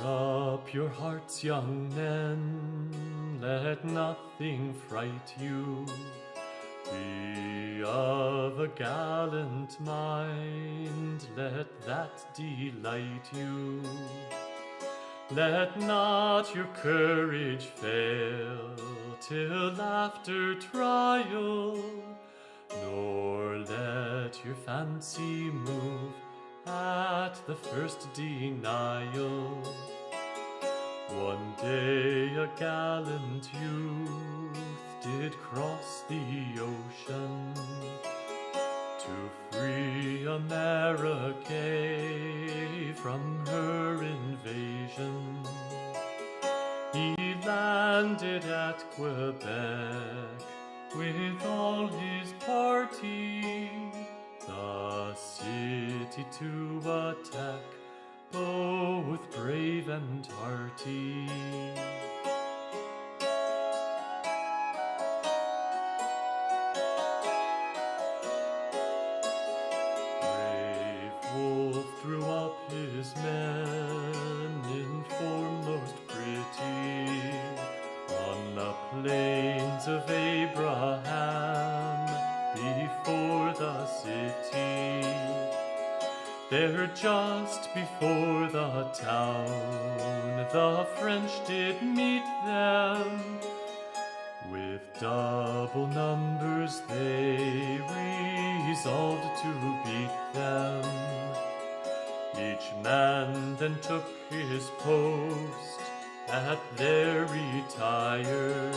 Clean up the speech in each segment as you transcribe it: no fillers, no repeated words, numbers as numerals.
up your hearts, young men, let nothing fright you. Be of a gallant mind, let that delight you. Let not your courage fail till after trial, nor let your fancy move at the first denial. One day a gallant youth did cross the ocean to free America from her invasion. He landed at Quebec with all his party, the city to attack, both brave and hearty. Brave Wolfe drew up his men in foremost pretty on the plains of Abraham before the city. There just before the town the French did meet them. With double numbers they resolved to beat them. Each man then took his post at their retire.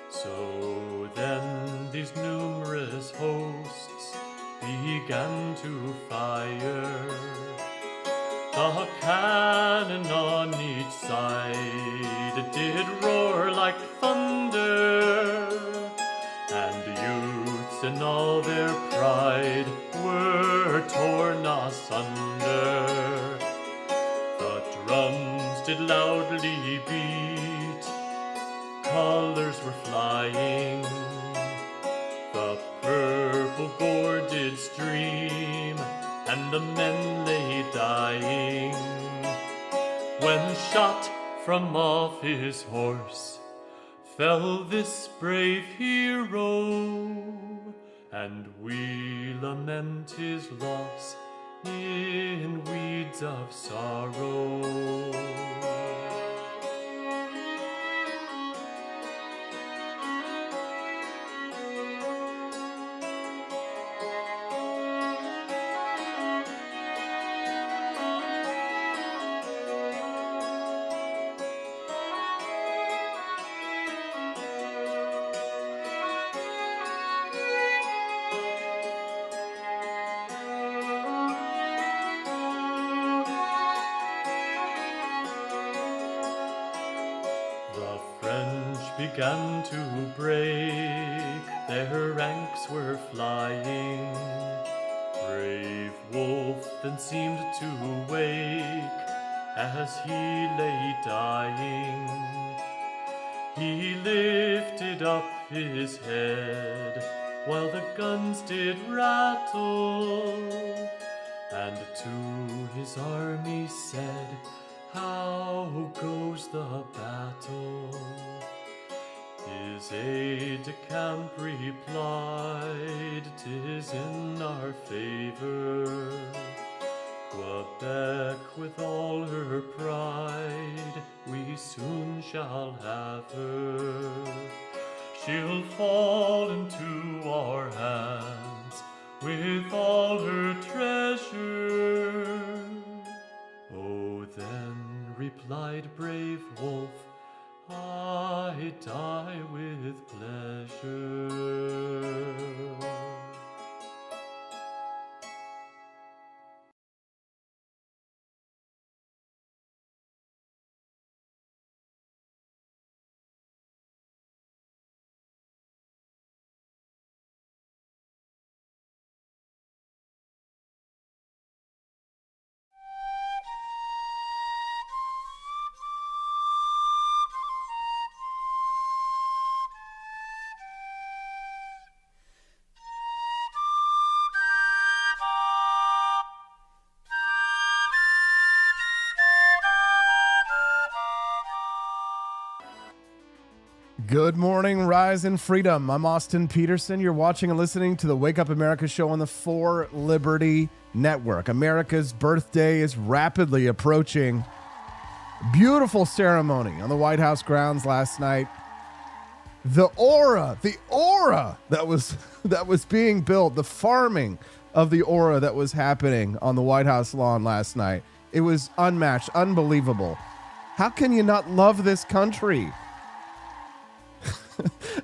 So then these numerous hosts began to fire. The cannon on each side did roar like thunder, and youths in all their pride were torn asunder. The drums did loudly beat, colors were flying, the purple gore did stream, and the men lay dying. When shot from off his horse fell this brave hero, and we lament his loss in weeds of sorrow. Began to break, their ranks were flying. Brave Wolfe then seemed to wake as he lay dying. He lifted up his head while the guns did rattle, and to his army said, "How goes the battle?" His aide-de-camp replied, "'Tis in our favor. Quebec with all her pride, we soon shall have her. She'll fall into our hands with all her treasure." "Oh, then," replied brave Wolfe, "I die with pleasure." Good morning, Rise and Freedom. I'm Austin Peterson. You're watching and listening to the Wake Up America show on the For Liberty Network. America's birthday is rapidly approaching. Beautiful ceremony on the White House grounds last night. The aura that was being built, the farming of the aura that was happening on the White House lawn last night. It was unmatched, unbelievable. How can you not love this country?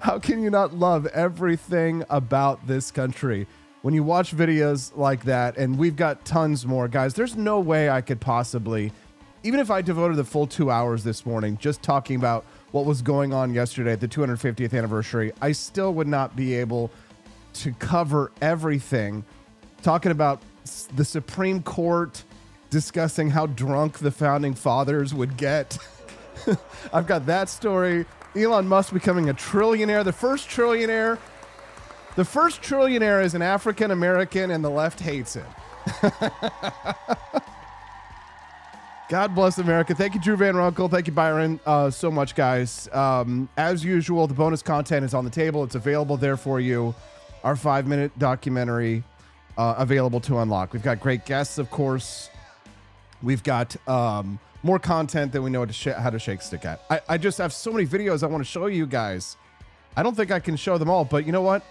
How can you not love everything about this country? When you watch videos like that, and we've got tons more, guys, there's no way I could possibly, even if I devoted the full 2 hours this morning just talking about what was going on yesterday at the 250th anniversary, I still would not be able to cover everything. Talking about the Supreme Court discussing how drunk the founding fathers would get. I've got that story. Elon Musk becoming a trillionaire, the first trillionaire. The first trillionaire is an African American, and the left hates him. God bless America. Thank you, Drew Van Runkle. Thank you, Byron, so much, guys. As usual, the bonus content is on the table. It's available there for you. Our 5-minute documentary available to unlock. We've got great guests, of course. We've got more content than we know how to shake stick at. I just have so many videos I want to show you guys. I don't think I can show them all, but you know what?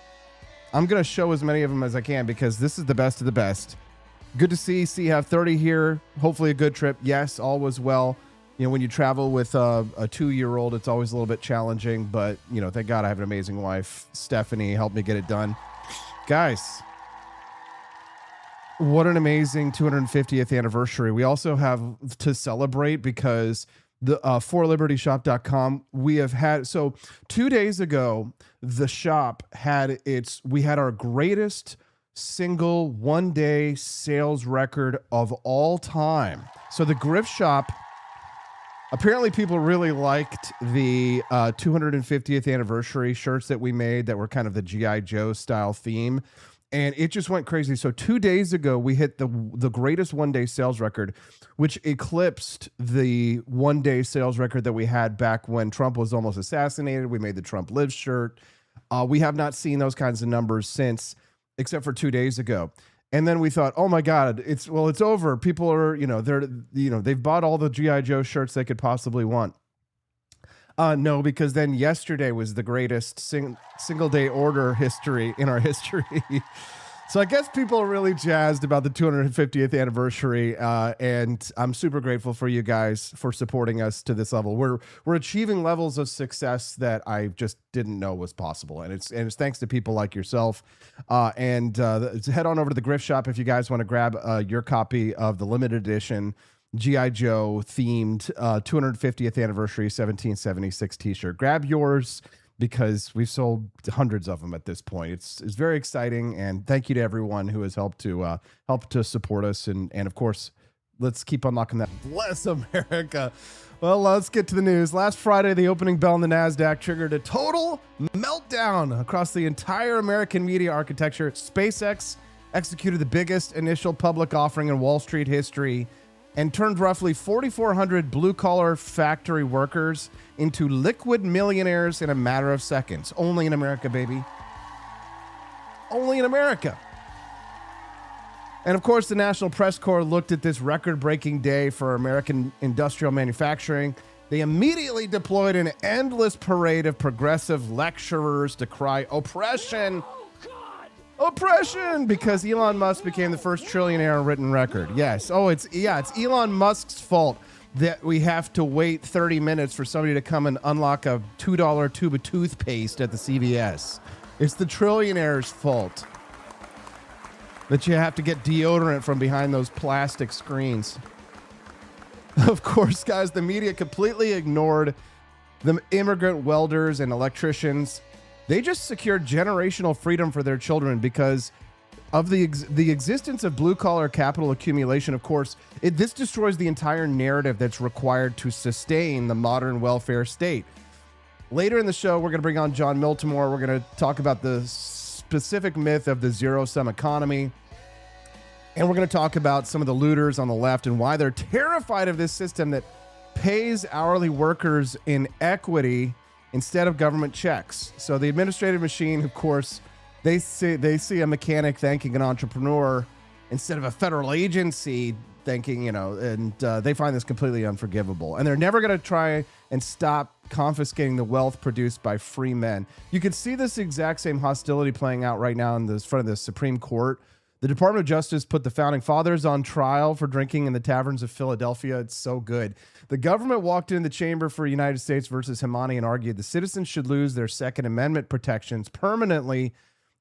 I'm going to show as many of them as I can because this is the best of the best. Good to see you have 30 here. Hopefully a good trip. Yes, all was well. You know, when you travel with a 2-year-old, it's always a little bit challenging, but you know, thank God I have an amazing wife. Stephanie helped me get it done. Guys, what an amazing 250th anniversary. We also have to celebrate because the forlibertyshop.com, we have had, so 2 days ago, the shop had we had our greatest single one-day sales record of all time. So the Grift Shop, apparently people really liked the 250th anniversary shirts that we made that were kind of the G.I. Joe style theme. And it just went crazy. So 2 days ago, we hit the greatest one-day sales record, which eclipsed the one-day sales record that we had back when Trump was almost assassinated. We made the Trump Lives shirt. We have not seen those kinds of numbers since, except for 2 days ago. And then we thought, oh my God, it's over. People are, they've bought all the G.I. Joe shirts they could possibly want. No, because then yesterday was the greatest single day order history in our history. So I guess people are really jazzed about the 250th anniversary, and I'm super grateful for you guys for supporting us to this level. We're achieving levels of success that I just didn't know was possible, and it's thanks to people like yourself. And head on over to the Grift Shop if you guys want to grab your copy of the limited edition G.I. Joe themed 250th anniversary 1776 t-shirt. Grab yours because we've sold hundreds of them at this point. It's very exciting, and thank you to everyone who has helped to support us, and of course, let's keep unlocking that. Bless America. Well, let's get to the news. Last Friday, the opening bell on the NASDAQ triggered a total meltdown across the entire American media architecture. SpaceX executed the biggest initial public offering in Wall Street history and turned roughly 4,400 blue-collar factory workers into liquid millionaires in a matter of seconds. Only in America, baby. Only in America. And of course, the National Press Corps looked at this record-breaking day for American industrial manufacturing. They immediately deployed an endless parade of progressive lecturers to cry oppression. Oppression, because Elon Musk became the first trillionaire on written record. Yes. Oh, it's Elon Musk's fault that we have to wait 30 minutes for somebody to come and unlock a $2 tube of toothpaste at the CVS. It's the trillionaire's fault that you have to get deodorant from behind those plastic screens. Of course, guys, the media completely ignored the immigrant welders and electricians. They just secured generational freedom for their children because of the existence of blue-collar capital accumulation. Of course, this destroys the entire narrative that's required to sustain the modern welfare state. Later in the show, we're going to bring on John Miltimore. We're going to talk about the specific myth of the zero-sum economy. And we're going to talk about some of the looters on the left and why they're terrified of this system that pays hourly workers in equity instead of government checks. So the administrative machine, of course, they see a mechanic thanking an entrepreneur instead of a federal agency thanking, and they find this completely unforgivable. And they're never going to try and stop confiscating the wealth produced by free men. You can see this exact same hostility playing out right now in front of the Supreme Court. The Department of Justice put the founding fathers on trial for drinking in the taverns of Philadelphia. It's so good. The government walked in the chamber for United States versus Himani and argued the citizens should lose their Second Amendment protections permanently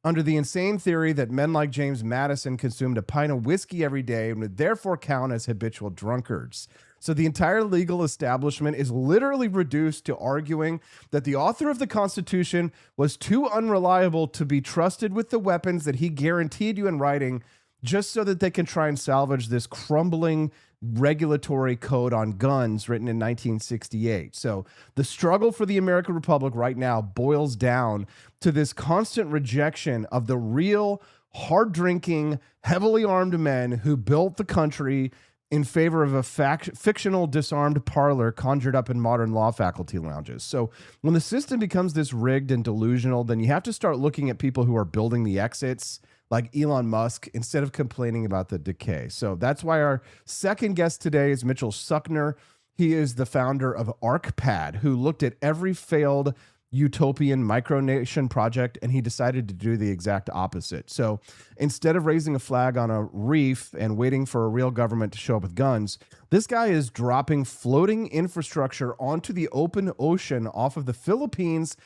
under the insane theory that men like James Madison consumed a pint of whiskey every day and would therefore count as habitual drunkards. So the entire legal establishment is literally reduced to arguing that the author of the Constitution was too unreliable to be trusted with the weapons that he guaranteed you in writing, just so that they can try and salvage this crumbling regulatory code on guns written in 1968. So the struggle for the American Republic right now boils down to this constant rejection of the real hard-drinking, heavily armed men who built the country in favor of a fictional disarmed parlor conjured up in modern law faculty lounges. So when the system becomes this rigged and delusional, then you have to start looking at people who are building the exits, like Elon Musk, instead of complaining about the decay. So that's why our second guest today is Mitchell Suckner. He is the founder of ArcPad, who looked at every failed utopian micronation project, and he decided to do the exact opposite. So instead of raising a flag on a reef and waiting for a real government to show up with guns, this guy is dropping floating infrastructure onto the open ocean off of the Philippines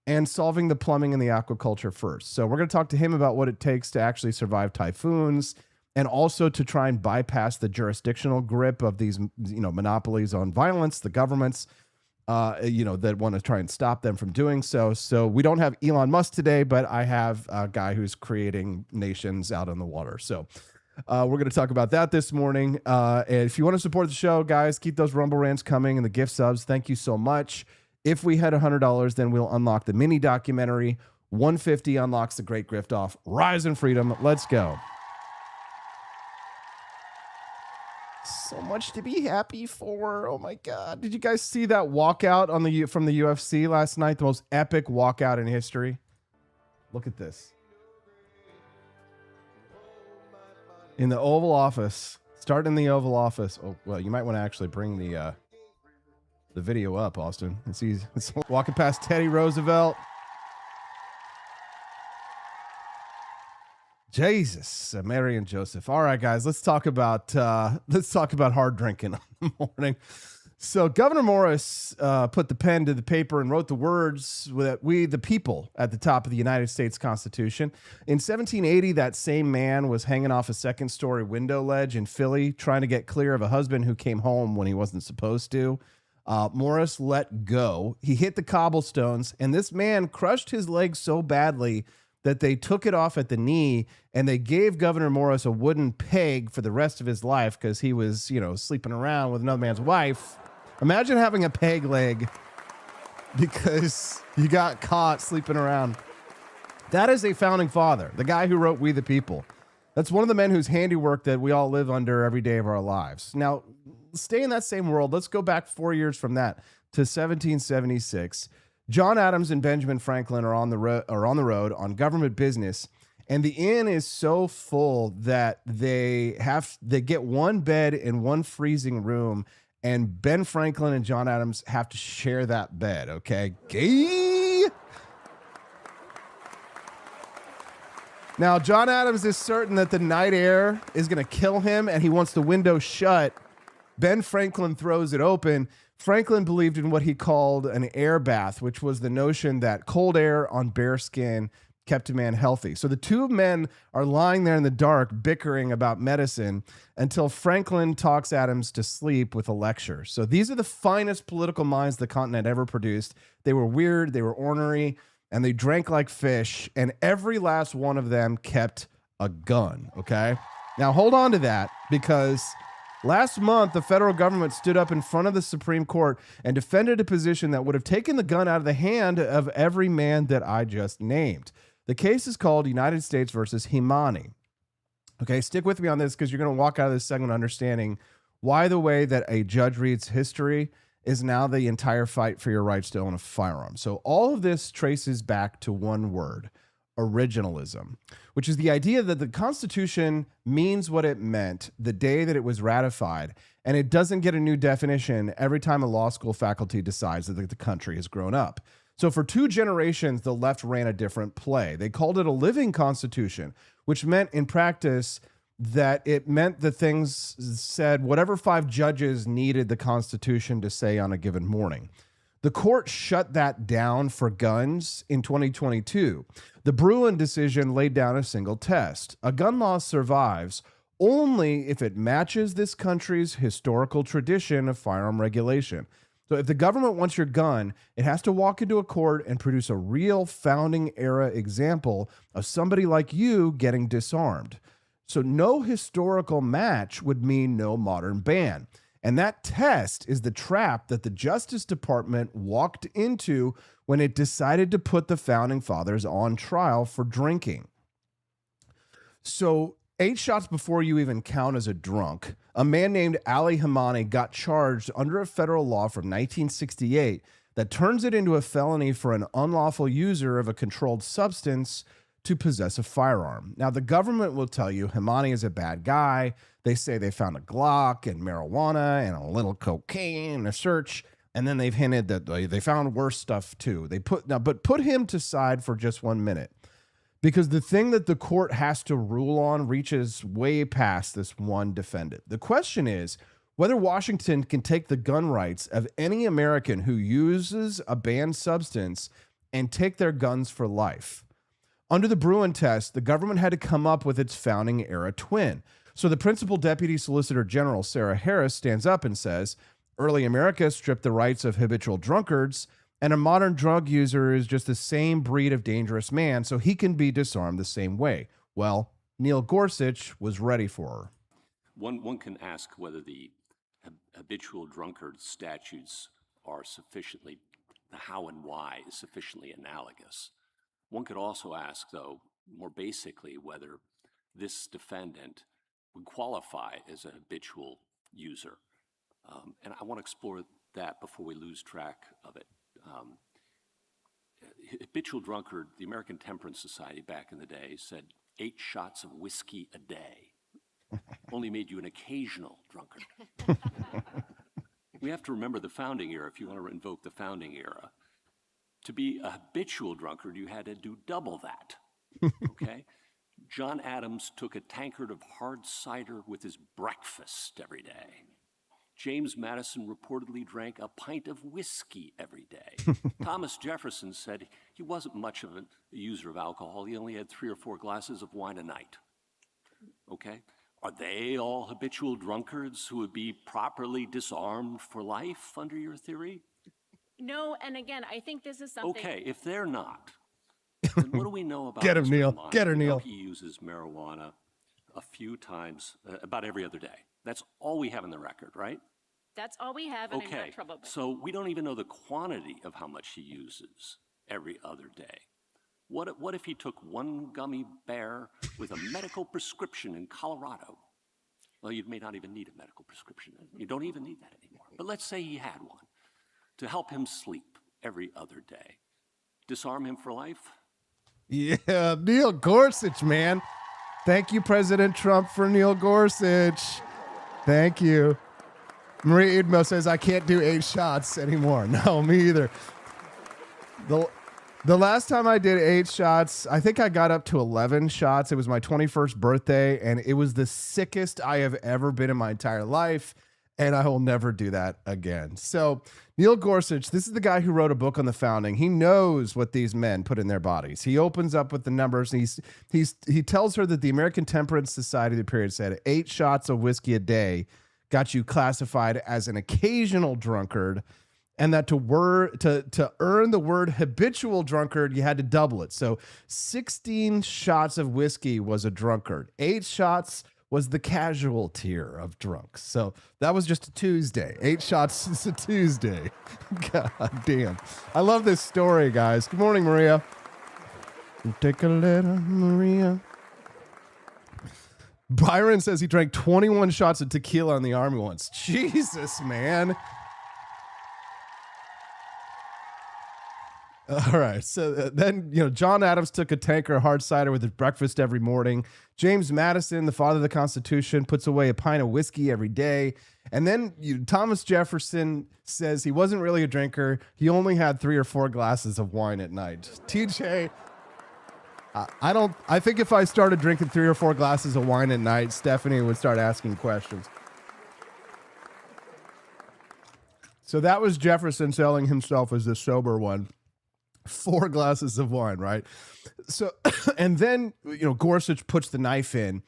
and solving the plumbing and the aquaculture first. So we're going to talk to him about what it takes to actually survive typhoons, and also to try and bypass the jurisdictional grip of these, monopolies on violence, the governments, that want to try and stop them from doing so. So we don't have Elon Musk today, but I have a guy who's creating nations out on the water. So we're going to talk about that this morning. And if you want to support the show, guys, keep those Rumble rants coming and the gift subs. Thank you so much. If we had $100, then we'll unlock the mini documentary. $150 unlocks the Great Grift Off. Rise in freedom. Let's go. So much to be happy for. Oh my God. Did you guys see that walkout from the UFC last night? The most epic walkout in history. Look at this. In the Oval Office. Starting in the Oval Office. Oh, well, you might want to actually bring the video up, Austin. It's walking past Teddy Roosevelt. Jesus, Mary and Joseph. All right, guys, let's talk about hard drinking in the morning. So Governor Morris put the pen to the paper and wrote the words that we, the people, at the top of the United States Constitution. In 1780, that same man was hanging off a second-story window ledge in Philly, trying to get clear of a husband who came home when he wasn't supposed to. Morris let go. He hit the cobblestones, and this man crushed his leg so badly that they took it off at the knee, and they gave Governor Morris a wooden peg for the rest of his life because he was, sleeping around with another man's wife. Imagine having a peg leg because you got caught sleeping around. That is a founding father, the guy who wrote We the People. That's one of the men whose handiwork that we all live under every day of our lives. Now, stay in that same world. Let's go back 4 years from that to 1776. John Adams and Benjamin Franklin are on the road on government business, and the inn is so full that they get one bed in one freezing room, and Ben Franklin and John Adams have to share that bed. Okay, gay. Now, John Adams is certain that the night air is going to kill him, and he wants the window shut. Ben Franklin throws it open. Franklin believed in what he called an air bath, which was the notion that cold air on bare skin kept a man healthy. So the two men are lying there in the dark, bickering about medicine until Franklin talks Adams to sleep with a lecture. So these are the finest political minds the continent ever produced. They were weird, they were ornery, and they drank like fish, and every last one of them kept a gun, okay? Now hold on to that, because last month, the federal government stood up in front of the Supreme Court and defended a position that would have taken the gun out of the hand of every man that I just named. The case is called United States versus Himani. Okay, stick with me on this because you're going to walk out of this segment understanding why the way that a judge reads history is now the entire fight for your rights to own a firearm. So all of this traces back to one word, originalism, which is the idea that the Constitution means what it meant the day that it was ratified, and it doesn't get a new definition every time a law school faculty decides that the country has grown up. So for 2 generations, the left ran a different play. They called it a living constitution, which meant in practice that it meant the things said whatever 5 judges needed the Constitution to say on a given morning. The court shut that down for guns in 2022. The Bruin decision laid down a single test. A gun law survives only if it matches this country's historical tradition of firearm regulation. So if the government wants your gun, it has to walk into a court and produce a real founding era example of somebody like you getting disarmed. So no historical match would mean no modern ban. And that test is the trap that the Justice Department walked into when it decided to put the Founding Fathers on trial for drinking. So 8 shots before you even count as a drunk, a man named Ali Hamani got charged under a federal law from 1968 that turns it into a felony for an unlawful user of a controlled substance to possess a firearm. Now, the government will tell you Hamani is a bad guy. They say they found a Glock and marijuana and a little cocaine in a search, and then they've hinted that they found worse stuff too. But put him to side for just 1 minute, because the thing that the court has to rule on reaches way past this one defendant. The question is whether Washington can take the gun rights of any American who uses a banned substance and take their guns for life. Under the Bruin test, the government had to come up with its founding era twin. So the principal deputy solicitor general, Sarah Harris, stands up and says, early America stripped the rights of habitual drunkards, and a modern drug user is just the same breed of dangerous man, so he can be disarmed the same way. Well, Neil Gorsuch was ready for her. One can ask whether the habitual drunkard statutes are sufficiently, the how and why is sufficiently analogous. One could also ask, though, more basically, whether this defendant would qualify as a habitual user. And I want to explore that before we lose track of it. Habitual drunkard, the American Temperance Society back in the day said 8 shots of whiskey a day only made you an occasional drunkard. We have to remember the founding era if you want to invoke the founding era. To be a habitual drunkard, you had to do double that, okay? John Adams took a tankard of hard cider with his breakfast every day. James Madison reportedly drank a pint of whiskey every day. Thomas Jefferson said he wasn't much of a user of alcohol. He only had 3 or 4 glasses of wine a night, okay? Are they all habitual drunkards who would be properly disarmed for life under your theory? No, and again, I think this is something. Okay, if they're not, then what do we know about Get him, Mr. Neil. Lamont? Get her, We know Neil. He uses marijuana a few times, about every other day. That's all we have in the record, right? That's all we have, and I'm Okay, not troubled by it. so we don't even know the quantity of how much he uses every other day. What if he took 1 gummy bear with a medical prescription in Colorado? Well, you may not even need a medical prescription. You don't even need that anymore. But let's say he had one to help him sleep every other day. Disarm him for life? Yeah, Neil Gorsuch, man. Thank you, President Trump, for Neil Gorsuch. Thank you. Maria Idmo says, I can't do 8 shots anymore. No, me either. The last time I did 8 shots, I think I got up to 11 shots. It was my 21st birthday, and it was the sickest I have ever been in my entire life, and I will never do that again. So Neil Gorsuch, this is the guy who wrote a book on the founding. He knows what these men put in their bodies. He opens up with the numbers, and he tells her that the American Temperance Society of the period said 8 shots of whiskey a day got you classified as an occasional drunkard, and that to earn the word habitual drunkard, you had to double it. So 16 shots of whiskey was a drunkard. 8 shots was the casual tier of drunks. So that was just a Tuesday. 8 shots is a Tuesday. God damn. I love this story, guys. Good morning, Maria. Take a letter, Maria. Byron says he drank 21 shots of tequila in the army once. Jesus, man. All right. So then, John Adams took a tanker of hard cider with his breakfast every morning. James Madison, the father of the Constitution, puts away a pint of whiskey every day. And then Thomas Jefferson says he wasn't really a drinker. He only had 3 or 4 glasses of wine at night. TJ, I think if I started drinking 3 or 4 glasses of wine at night, Stephanie would start asking questions. So that was Jefferson selling himself as the sober one. 4 glasses of wine, right? So, and then, Gorsuch puts the knife in.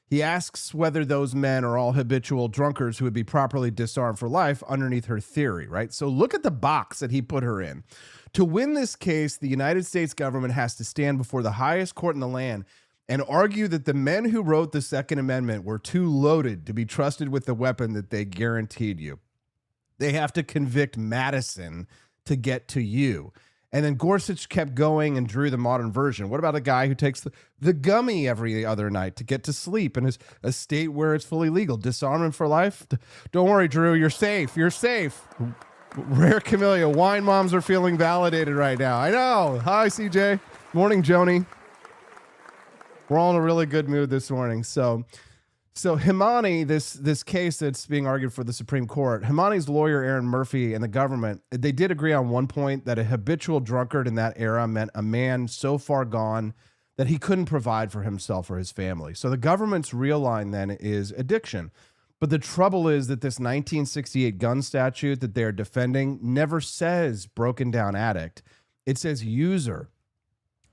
He asks whether those men are all habitual drunkards who would be properly disarmed for life underneath her theory, right? So look at the box that he put her in. To win this case, the United States government has to stand before the highest court in the land and argue that the men who wrote the Second Amendment were too loaded to be trusted with the weapon that they guaranteed you. They have to convict Madison to get to you. And then Gorsuch kept going and drew the modern version. What about a guy who takes the gummy every other night to get to sleep in a state where it's fully legal? Disarm him for life? Don't worry, Drew. You're safe. You're safe. Rare Camellia. Wine moms are feeling validated right now. I know. Hi, CJ. Morning, Joni. We're all in a really good mood this morning. So Himani, this case that's being argued for the Supreme Court, Himani's lawyer, Aaron Murphy, and the government, they did agree on one point, that a habitual drunkard in that era meant a man so far gone that he couldn't provide for himself or his family. So the government's real line then is addiction. But the trouble is that this 1968 gun statute that they're defending never says broken down addict. It says user.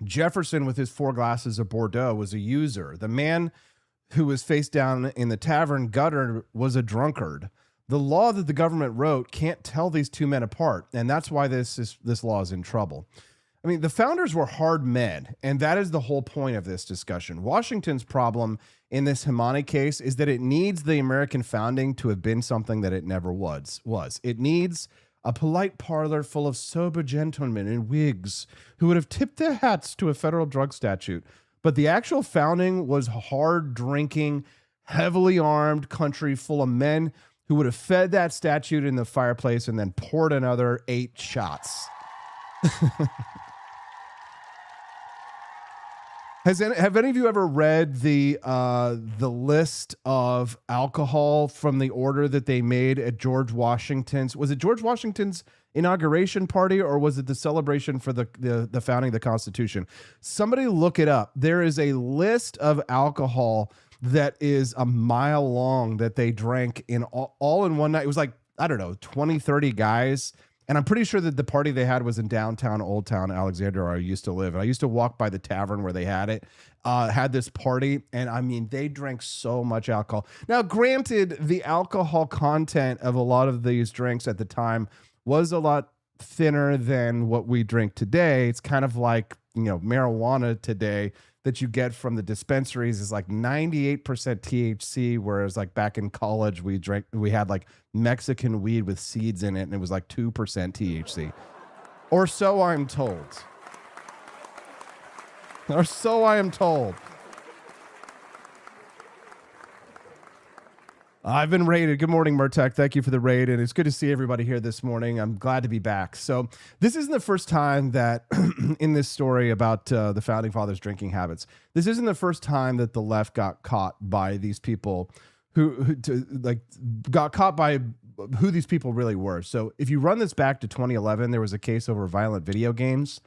Jefferson, with his 4 glasses of Bordeaux, was a user. The man who was face down in the tavern gutter was a drunkard. The law that the government wrote can't tell these 2 men apart, and that's why this law is in trouble. I mean, the founders were hard men, and that is the whole point of this discussion. Washington's problem in this Himani case is that it needs the American founding to have been something that it never was. It needs a polite parlor full of sober gentlemen in wigs who would have tipped their hats to a federal drug statute. But the actual founding was hard drinking, heavily armed country full of men who would have fed that statute in the fireplace and then poured another 8 shots. Have any of you ever read the list of alcohol from the order that they made at George Washington's? Was it George Washington's inauguration party, or was it the celebration for the founding of the Constitution? Somebody look it up. There is a list of alcohol that is a mile long that they drank in all in one night. It was like, I don't know, 20, 30 guys. And I'm pretty sure that the party they had was in downtown Old Town Alexandria, where I used to live. And I used to walk by the tavern where they had this party. And I mean, they drank so much alcohol. Now, granted, the alcohol content of a lot of these drinks at the time was a lot thinner than what we drink today. It's kind of like, marijuana today that you get from the dispensaries is like 98% THC, whereas like back in college we had like Mexican weed with seeds in it and it was like 2% THC. Or so I'm told. Or so I am told. I've been raided. Good morning, Murtek. Thank you for the raid, and it's good to see everybody here this morning. I'm glad to be back. So this isn't the first time that in this story about the Founding Fathers' drinking habits, this isn't the first time that the left got caught by these people who got caught by who these people really were. So if you run this back to 2011, there was a case over violent video games.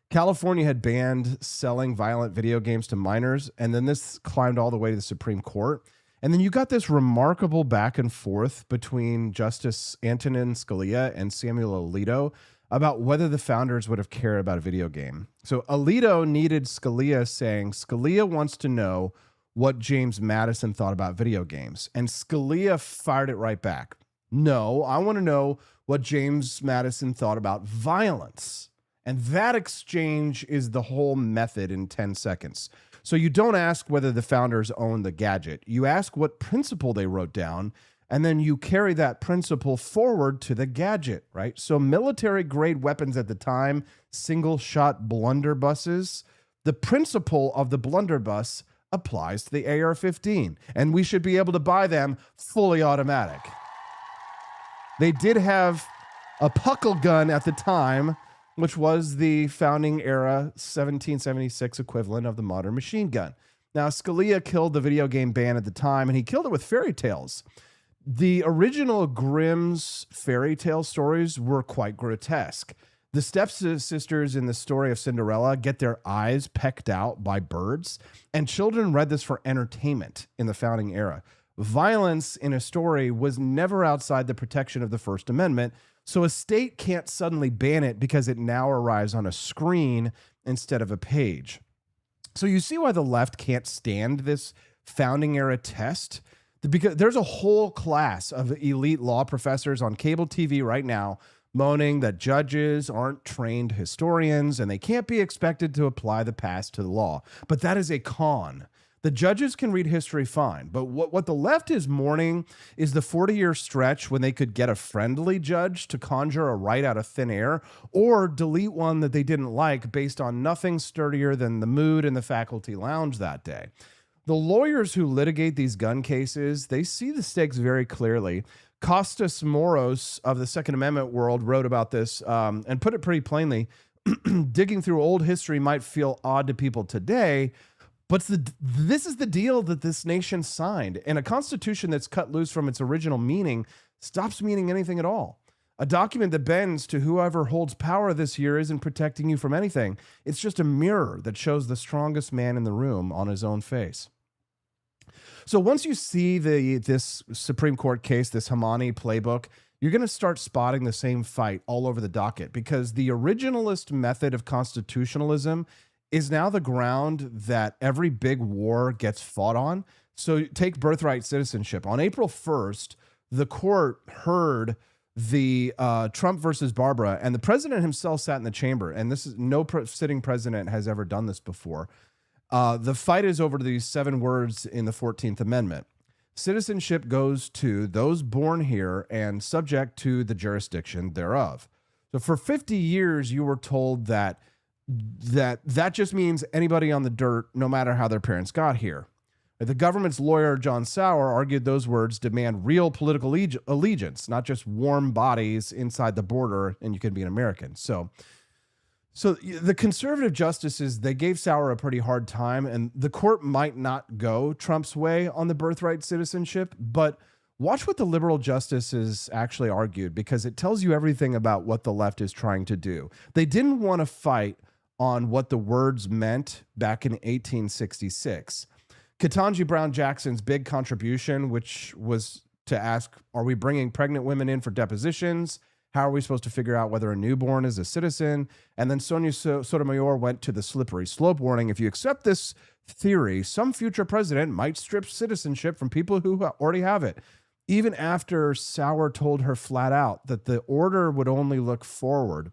California had banned selling violent video games to minors, and then this climbed all the way to the Supreme Court. And then you got this remarkable back and forth between Justice Antonin Scalia and Samuel Alito about whether the founders would have cared about a video game. So Alito needed Scalia saying, Scalia wants to know what James Madison thought about video games. And Scalia fired it right back. No, I want to know what James Madison thought about violence. And that exchange is the whole method in 10 seconds. So you don't ask whether the founders owned the gadget. You ask what principle they wrote down, and then you carry that principle forward to the gadget, right? So military-grade weapons at the time, single-shot blunderbusses, the principle of the blunderbuss applies to the AR-15, and we should be able to buy them fully automatic. They did have a puckle gun at the time, which was the founding era 1776 equivalent of the modern machine gun. Now, Scalia killed the video game ban at the time, and he killed it with fairy tales. The original Grimm's fairy tale stories were quite grotesque. The stepsisters in the story of Cinderella get their eyes pecked out by birds, and children read this for entertainment in the founding era. Violence in a story was never outside the protection of the First Amendment, so a state can't suddenly ban it because it now arrives on a screen instead of a page. So you see why the left can't stand this founding era test? Because there's a whole class of elite law professors on cable TV right now moaning that judges aren't trained historians and they can't be expected to apply the past to the law. But that is a con. The judges can read history fine, but what the left is mourning is the 40-year stretch when they could get a friendly judge to conjure a right out of thin air or delete one that they didn't like based on nothing sturdier than the mood in the faculty lounge that day. The lawyers who litigate these gun cases, they see the stakes very clearly. Costas Moros of the Second Amendment world wrote about this and put it pretty plainly. Digging through old history might feel odd to people today, but this is the deal that this nation signed. And a constitution that's cut loose from its original meaning stops meaning anything at all. A document that bends to whoever holds power this year isn't protecting you from anything. It's just a mirror that shows the strongest man in the room on his own face. So once you see this Supreme Court case, this Hamani playbook, you're going to start spotting the same fight all over the docket because the originalist method of constitutionalism is now the ground that every big war gets fought on. So take birthright citizenship. On April 1st, the court heard the Trump versus Barbara, and the president himself sat in the chamber. And this is no sitting president has ever done this before. The fight is over these 7 words in the 14th Amendment. Citizenship goes to those born here and subject to the jurisdiction thereof. So for 50 years, you were told that just means anybody on the dirt, no matter how their parents got here. The government's lawyer, John Sauer, argued those words demand real political allegiance, not just warm bodies inside the border, and you can be an American. So the conservative justices, they gave Sauer a pretty hard time, and the court might not go Trump's way on the birthright citizenship, but watch what the liberal justices actually argued, because it tells you everything about what the left is trying to do. They didn't want to fight on what the words meant back in 1866. Ketanji Brown Jackson's big contribution, which was to ask, are we bringing pregnant women in for depositions? How are we supposed to figure out whether a newborn is a citizen? And then Sonia Sotomayor went to the slippery slope warning. If you accept this theory, some future president might strip citizenship from people who already have it. Even after Sauer told her flat out that the order would only look forward.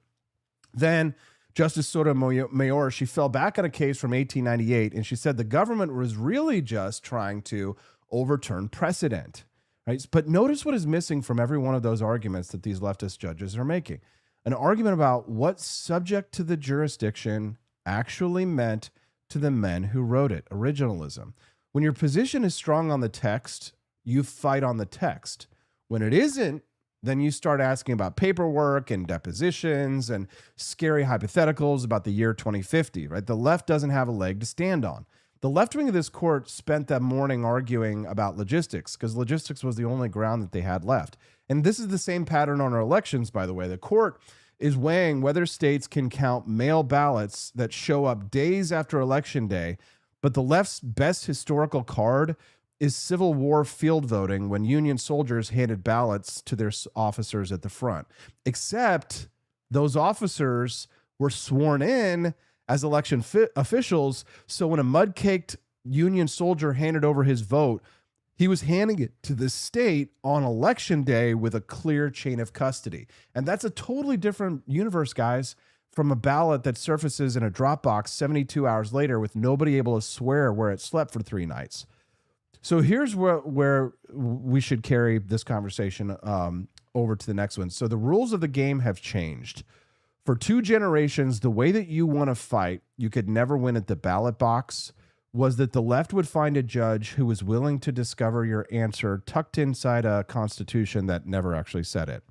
Then Justice Sotomayor, she fell back on a case from 1898, and she said the government was really just trying to overturn precedent. Right? But notice what is missing from every one of those arguments that these leftist judges are making. An argument about what subject to the jurisdiction actually meant to the men who wrote it, originalism. When your position is strong on the text, you fight on the text. When it isn't, then you start asking about paperwork and depositions and scary hypotheticals about the year 2050, right? The left doesn't have a leg to stand on. The left wing of this court spent that morning arguing about logistics because logistics was the only ground that they had left. And this is the same pattern on our elections, by the way. The court is weighing whether states can count mail ballots that show up days after Election Day, but the left's best historical card is Civil War field voting when Union soldiers handed ballots to their officers at the front. Except those officers were sworn in as election officials, so when a mud-caked Union soldier handed over his vote, he was handing it to the state on Election Day with a clear chain of custody. And that's a totally different universe, guys, from a ballot that surfaces in a Dropbox 72 hours later with nobody able to swear where it slept for 3 nights. So here's where we should carry this conversation over to the next one. So the rules of the game have changed. For 2 generations, the way that you want to fight, you could never win at the ballot box, was that the left would find a judge who was willing to discover your answer tucked inside a constitution that never actually said it.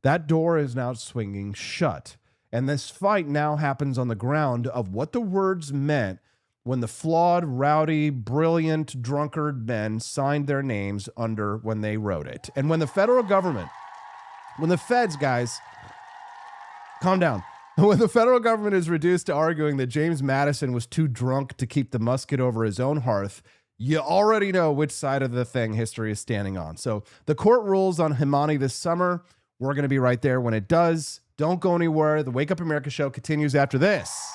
That door is now swinging shut. And this fight now happens on the ground of what the words meant when the flawed, rowdy, brilliant, drunkard men signed their names under when they wrote it. And when the federal government, when the feds, guys, calm down. When the federal government is reduced to arguing that James Madison was too drunk to keep the musket over his own hearth, you already know which side of the thing history is standing on. So the court rules on Himani this summer. We're going to be right there when it does. Don't go anywhere. The Wake Up America show continues after this.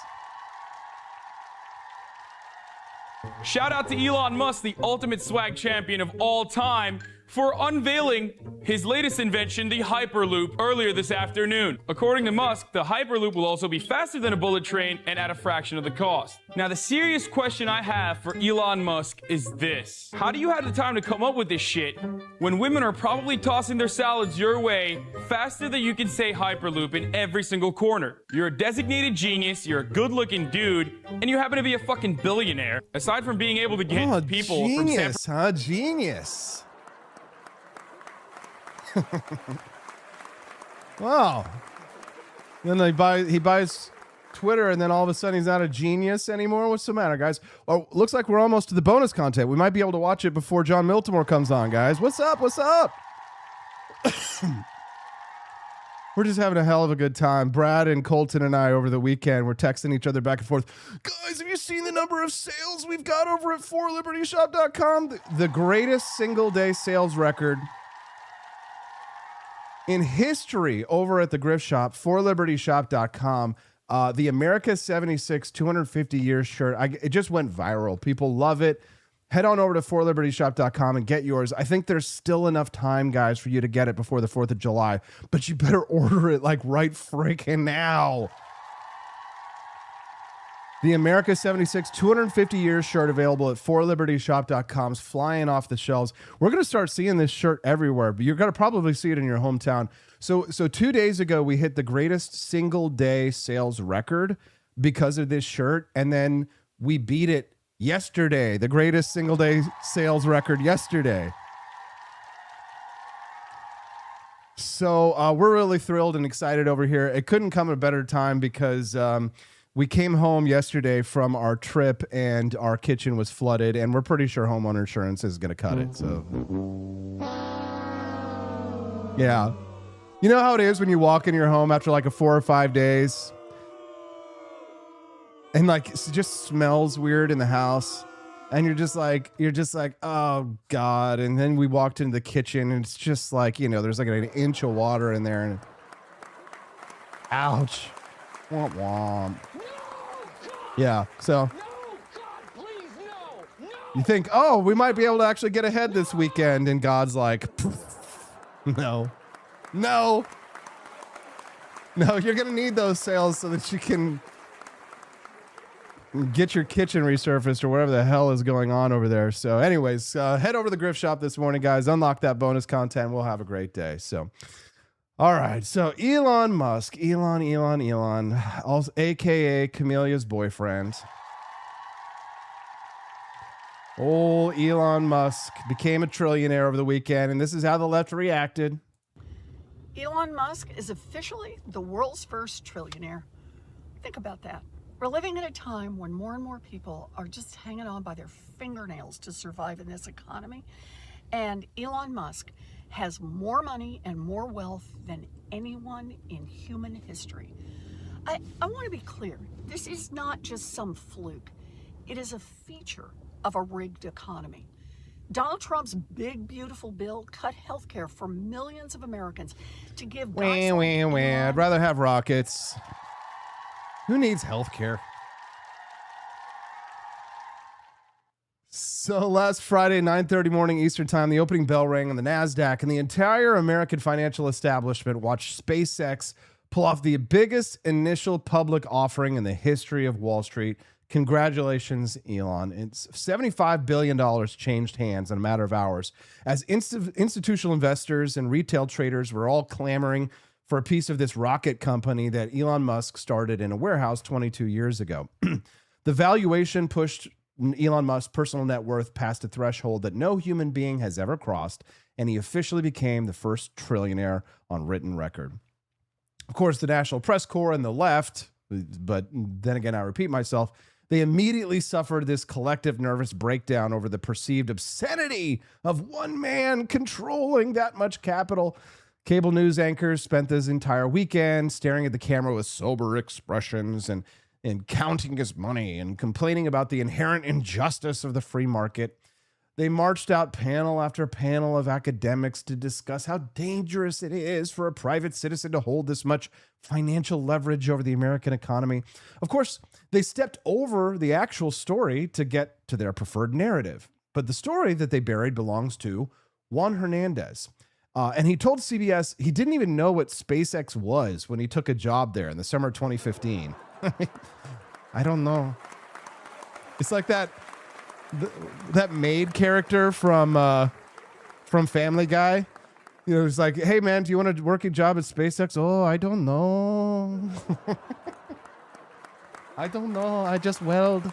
Shout out to Elon Musk, the ultimate swag champion of all time, for unveiling his latest invention, the Hyperloop, earlier this afternoon. According to Musk, the Hyperloop will also be faster than a bullet train and at a fraction of the cost. Now, the serious question I have for Elon Musk is this. How do you have the time to come up with this shit when women are probably tossing their salads your way faster than you can say Hyperloop in every single corner? You're a designated genius, you're a good-looking dude, and you happen to be a fucking billionaire. Aside from being able to get people from San Genius. Wow. Then he buys Twitter, and then all of a sudden he's not a genius anymore. What's the matter, guys? Oh, looks like we're almost to the bonus content. We might be able to watch it before John Miltimore comes on, guys. What's up? What's up? We're just having a hell of a good time. Brad and Colton and I over the weekend, we're texting each other back and forth. Guys, have you seen the number of sales we've got over at 4libertyshop.com? The greatest single day sales record in history over at the Grift Shop, 4libertyshop.com. The America 76 250 years shirt, it just went viral. People love it. Head on over to 4libertyshop.com and get yours. I think there's still enough time, guys, for you to get it before the 4th of July, but you better order it like right freaking now. The America 76 250 years shirt available at 4libertyshop.com, flying off the shelves. We're going to start seeing this shirt everywhere, but you're going to probably see it in your hometown. So 2 days ago, we hit the greatest single day sales record because of this shirt. And then we beat it yesterday, the greatest single day sales record yesterday. So we're really thrilled and excited over here. It couldn't come at a better time because we came home yesterday from our trip and our kitchen was flooded, and we're pretty sure homeowner insurance is going to cut it. So, yeah. You know how it is when you walk in your home after like 4 or 5 days and like it just smells weird in the house, and you're just like, oh God. And then we walked into the kitchen and it's just like, there's like an inch of water in there, and ouch. Womp womp. Yeah, so you think, oh, we might be able to actually get ahead this weekend, and God's like, no, you're going to need those sales so that you can get your kitchen resurfaced or whatever the hell is going on over there. So anyways, head over to the Grift Shop this morning, guys. Unlock that bonus content. We'll have a great day. So, all right. So Elon Musk, Elon, also AKA Camelia's boyfriend. Old Elon Musk became a trillionaire over the weekend, and this is how the left reacted. Elon Musk is officially the world's first trillionaire. Think about that. We're living in a time when more and more people are just hanging on by their fingernails to survive in this economy. And Elon Musk has more money and more wealth than anyone in human history. I want to be clear. This is not just some fluke. It is a feature of a rigged economy. Donald Trump's big, beautiful bill cut health care for millions of Americans to give guys like Elon. I'd rather have rockets. Who needs health care? So last Friday, 9:30 morning Eastern time, the opening bell rang on the NASDAQ, and the entire American financial establishment watched SpaceX pull off the biggest initial public offering in the history of Wall Street. Congratulations, Elon. It's $75 billion changed hands in a matter of hours as institutional investors and retail traders were all clamoring for a piece of this rocket company that Elon Musk started in a warehouse 22 years ago. The valuation pushed Elon Musk's personal net worth past a threshold that no human being has ever crossed, and he officially became the first trillionaire on written record. Of course, the National Press Corps and the left, but then again, I repeat myself, they immediately suffered this collective nervous breakdown over the perceived obscenity of one man controlling that much capital. Cable news anchors spent this entire weekend staring at the camera with sober expressions and counting his money and complaining about the inherent injustice of the free market. They marched out panel after panel of academics to discuss how dangerous it is for a private citizen to hold this much financial leverage over the American economy. Of course, they stepped over the actual story to get to their preferred narrative. But the story that they buried belongs to Juan Hernandez. And he told CBS he didn't even know what SpaceX was when he took a job there in the summer of 2015. I don't know. It's like that maid character from Family Guy. You know, it's like, hey man, do you want to work a job at SpaceX? Oh, I don't know. I don't know. I just weld.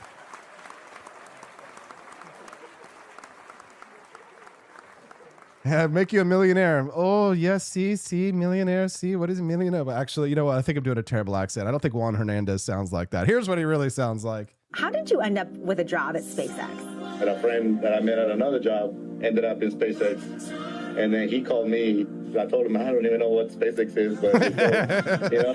Yeah, make you a millionaire. Oh, yes, see, millionaire, see, what is a millionaire? But actually, you know what? I think I'm doing a terrible accent. I don't think Juan Hernandez sounds like that. Here's what he really sounds like. How did you end up with a job at SpaceX? And a friend that I met at another job ended up in SpaceX. And then he called me. I told him I don't even know what SpaceX is, but you know.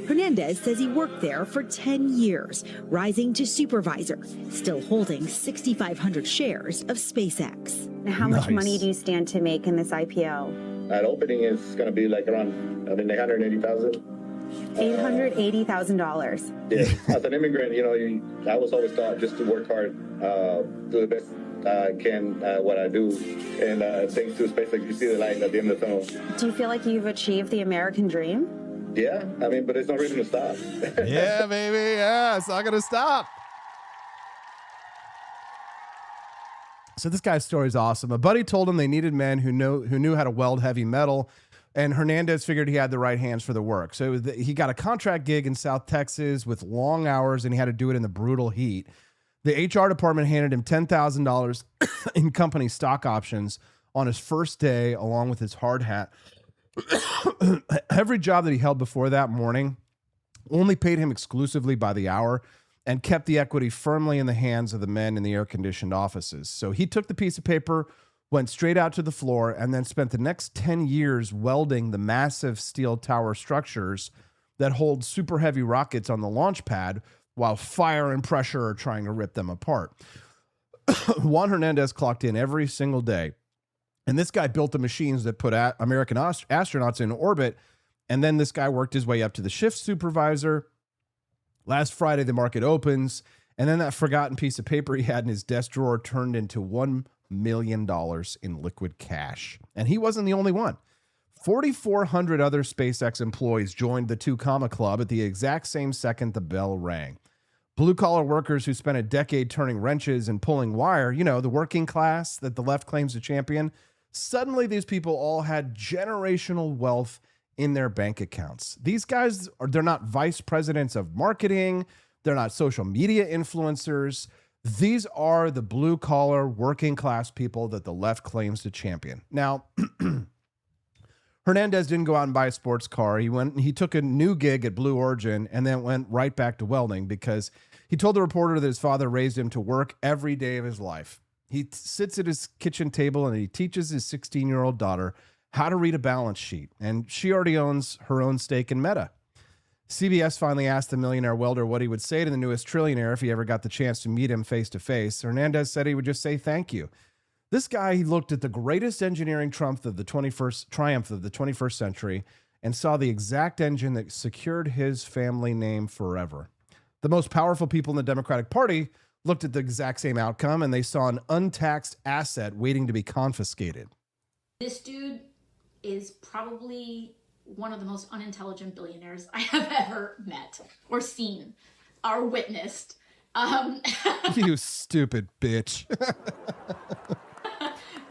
Hernandez says he worked there for 10 years, rising to supervisor, still holding 6,500 shares of SpaceX. How much money do you stand to make in this IPO? At opening is going to be like around, I mean, $880,000. $880,000. Yeah, as an immigrant, you know, I was always taught just to work hard, do the best I can what I do, and thanks to SpaceX, you see the light at the end of the tunnel. Do you feel like you've achieved the American dream? Yeah, I mean, but there's no reason to stop. Yeah, baby, yeah, it's not gonna stop. So this guy's story is awesome. A buddy told him they needed men who knew how to weld heavy metal, and Hernandez figured he had the right hands for the work. So he got a contract gig in South Texas with long hours, and he had to do it in the brutal heat. The HR department handed him $10,000 in company stock options on his first day, along with his hard hat. Every job that he held before that morning only paid him exclusively by the hour and kept the equity firmly in the hands of the men in the air-conditioned offices. So he took the piece of paper, went straight out to the floor, and then spent the next 10 years welding the massive steel tower structures that hold super heavy rockets on the launch pad while fire and pressure are trying to rip them apart. Juan Hernandez clocked in every single day. And this guy built the machines that put American astronauts in orbit. And then this guy worked his way up to the shift supervisor. Last Friday, the market opens. And then that forgotten piece of paper he had in his desk drawer turned into $1 million in liquid cash. And he wasn't the only one. 4,400 other SpaceX employees joined the Two Comma Club at the exact same second the bell rang. Blue-collar workers who spent a decade turning wrenches and pulling wire, you know, the working class that the left claims to champion, suddenly these people all had generational wealth in their bank accounts. These guys, they're not vice presidents of marketing. They're not social media influencers. These are the blue-collar working class people that the left claims to champion. Now, Hernandez didn't go out and buy a sports car. He took a new gig at Blue Origin and then went right back to welding because he told the reporter that his father raised him to work every day of his life. He sits at his kitchen table and he teaches his 16-year-old daughter how to read a balance sheet. And she already owns her own stake in Meta. CBS finally asked the millionaire welder what he would say to the newest trillionaire if he ever got the chance to meet him face to face. Hernandez said he would just say thank you. This guy, he looked at the greatest engineering triumph of the 21st century and saw the exact engine that secured his family name forever. The most powerful people in the Democratic Party looked at the exact same outcome and they saw an untaxed asset waiting to be confiscated. This dude is probably one of the most unintelligent billionaires I have ever met or seen or witnessed. You stupid bitch.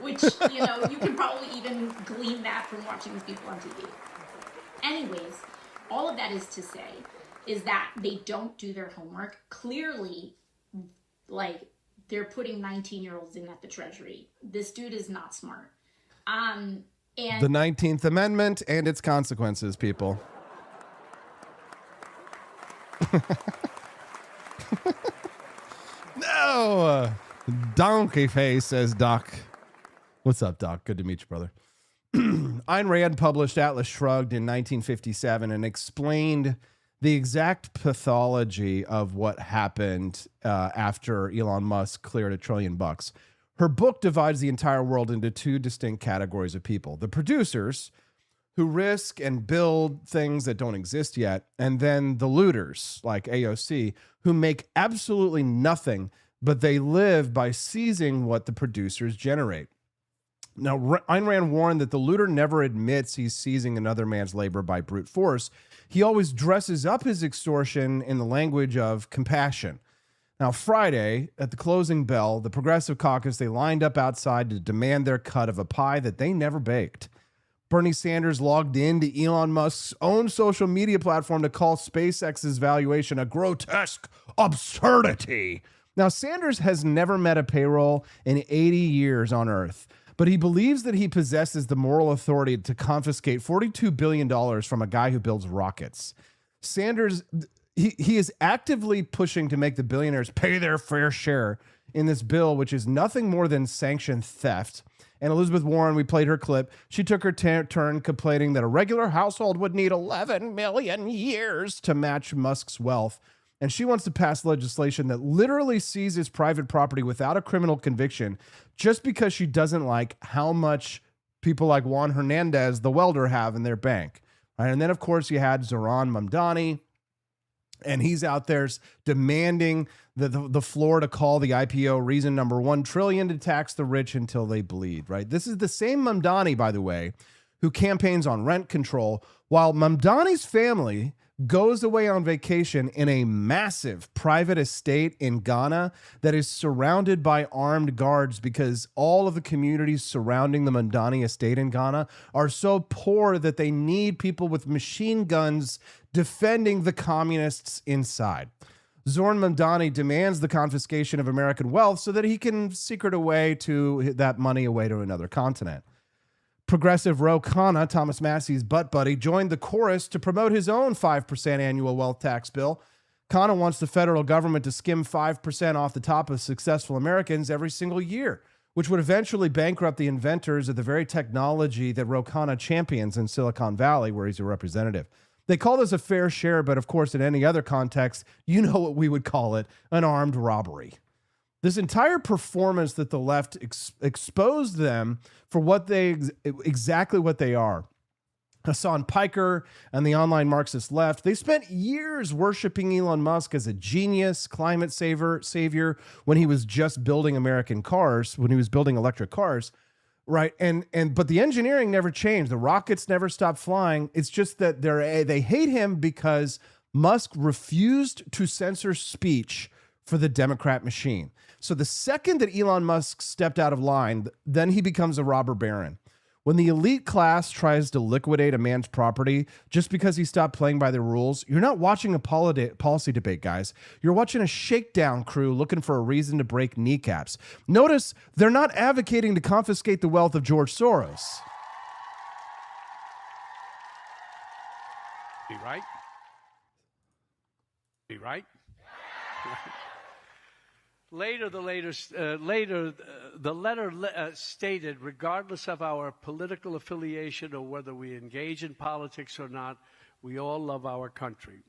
Which, you know, you can probably even glean that from watching these people on TV. Anyways, all of that is to say is that they don't do their homework. Clearly, like, they're putting 19-year-olds in at the Treasury. This dude is not smart. And The 19th Amendment and its consequences, people. No! Donkey face, says Doc. What's up, Doc? Good to meet you, brother. Ayn Rand published Atlas Shrugged in 1957 and explained the exact pathology of what happened after Elon Musk cleared $1 trillion. Her book divides the entire world into two distinct categories of people: the producers, who risk and build things that don't exist yet, and then the looters, like AOC, who make absolutely nothing, but they live by seizing what the producers generate. Now, Ayn Rand warned that the looter never admits he's seizing another man's labor by brute force. He always dresses up his extortion in the language of compassion. Now, Friday, at the closing bell, the Progressive Caucus, they lined up outside to demand their cut of a pie that they never baked. Bernie Sanders logged into Elon Musk's own social media platform to call SpaceX's valuation a grotesque absurdity. Now, Sanders has never met a payroll in 80 years on Earth, but he believes that he possesses the moral authority to confiscate $42 billion from a guy who builds rockets. Sanders, he is actively pushing to make the billionaires pay their fair share in this bill, which is nothing more than sanctioned theft. And Elizabeth Warren, we played her clip. She took her turn complaining that a regular household would need 11 million years to match Musk's wealth. And she wants to pass legislation that literally seizes private property without a criminal conviction just because she doesn't like how much people like Juan Hernandez, the welder, have in their bank. Right? And then, of course, you had Zoran Mamdani, and he's out there demanding the floor to call the IPO reason number 1 trillion to tax the rich until they bleed, right? This is the same Mamdani, by the way, who campaigns on rent control, while Mamdani's family goes away on vacation in a massive private estate in Ghana that is surrounded by armed guards because all of the communities surrounding the Mamdani estate in Ghana are so poor that they need people with machine guns defending the communists inside. Zoran Mamdani demands the confiscation of American wealth so that he can secret away to that money away to another continent. Progressive Ro Khanna, Thomas Massey's butt buddy, joined the chorus to promote his own 5% annual wealth tax bill. Khanna wants the federal government to skim 5% off the top of successful Americans every single year, which would eventually bankrupt the inventors of the very technology that Ro Khanna champions in Silicon Valley, where he's a representative. They call this a fair share, but of course, in any other context, you know what we would call it, an armed robbery. This entire performance that the left exposed them for what exactly what they are. Hassan Piker and the online Marxist left, they spent years worshiping Elon Musk as a genius climate savior when he was just building American cars, when he was building electric cars, right? But the engineering never changed. The rockets never stopped flying. It's just that they hate him because Musk refused to censor speech for the Democrat machine. So the second that Elon Musk stepped out of line, then he becomes a robber baron. When the elite class tries to liquidate a man's property just because he stopped playing by the rules, you're not watching a policy debate, guys. You're watching a shakedown crew looking for a reason to break kneecaps. Notice they're not advocating to confiscate the wealth of George Soros. Be right? Be right? Later, the letter stated, regardless of our political affiliation or whether we engage in politics or not, we all love our country.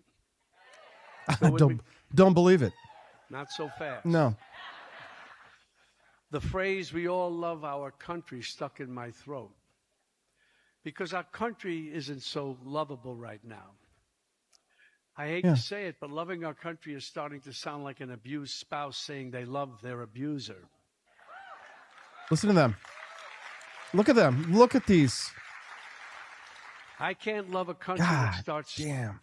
So don't believe it. Not so fast. No. The phrase, we all love our country, stuck in my throat. Because our country isn't so lovable right now. I hate to say it, but loving our country is starting to sound like an abused spouse saying they love their abuser. Listen to them. Look at them. Look at these. I can't love a country that starts... Damn.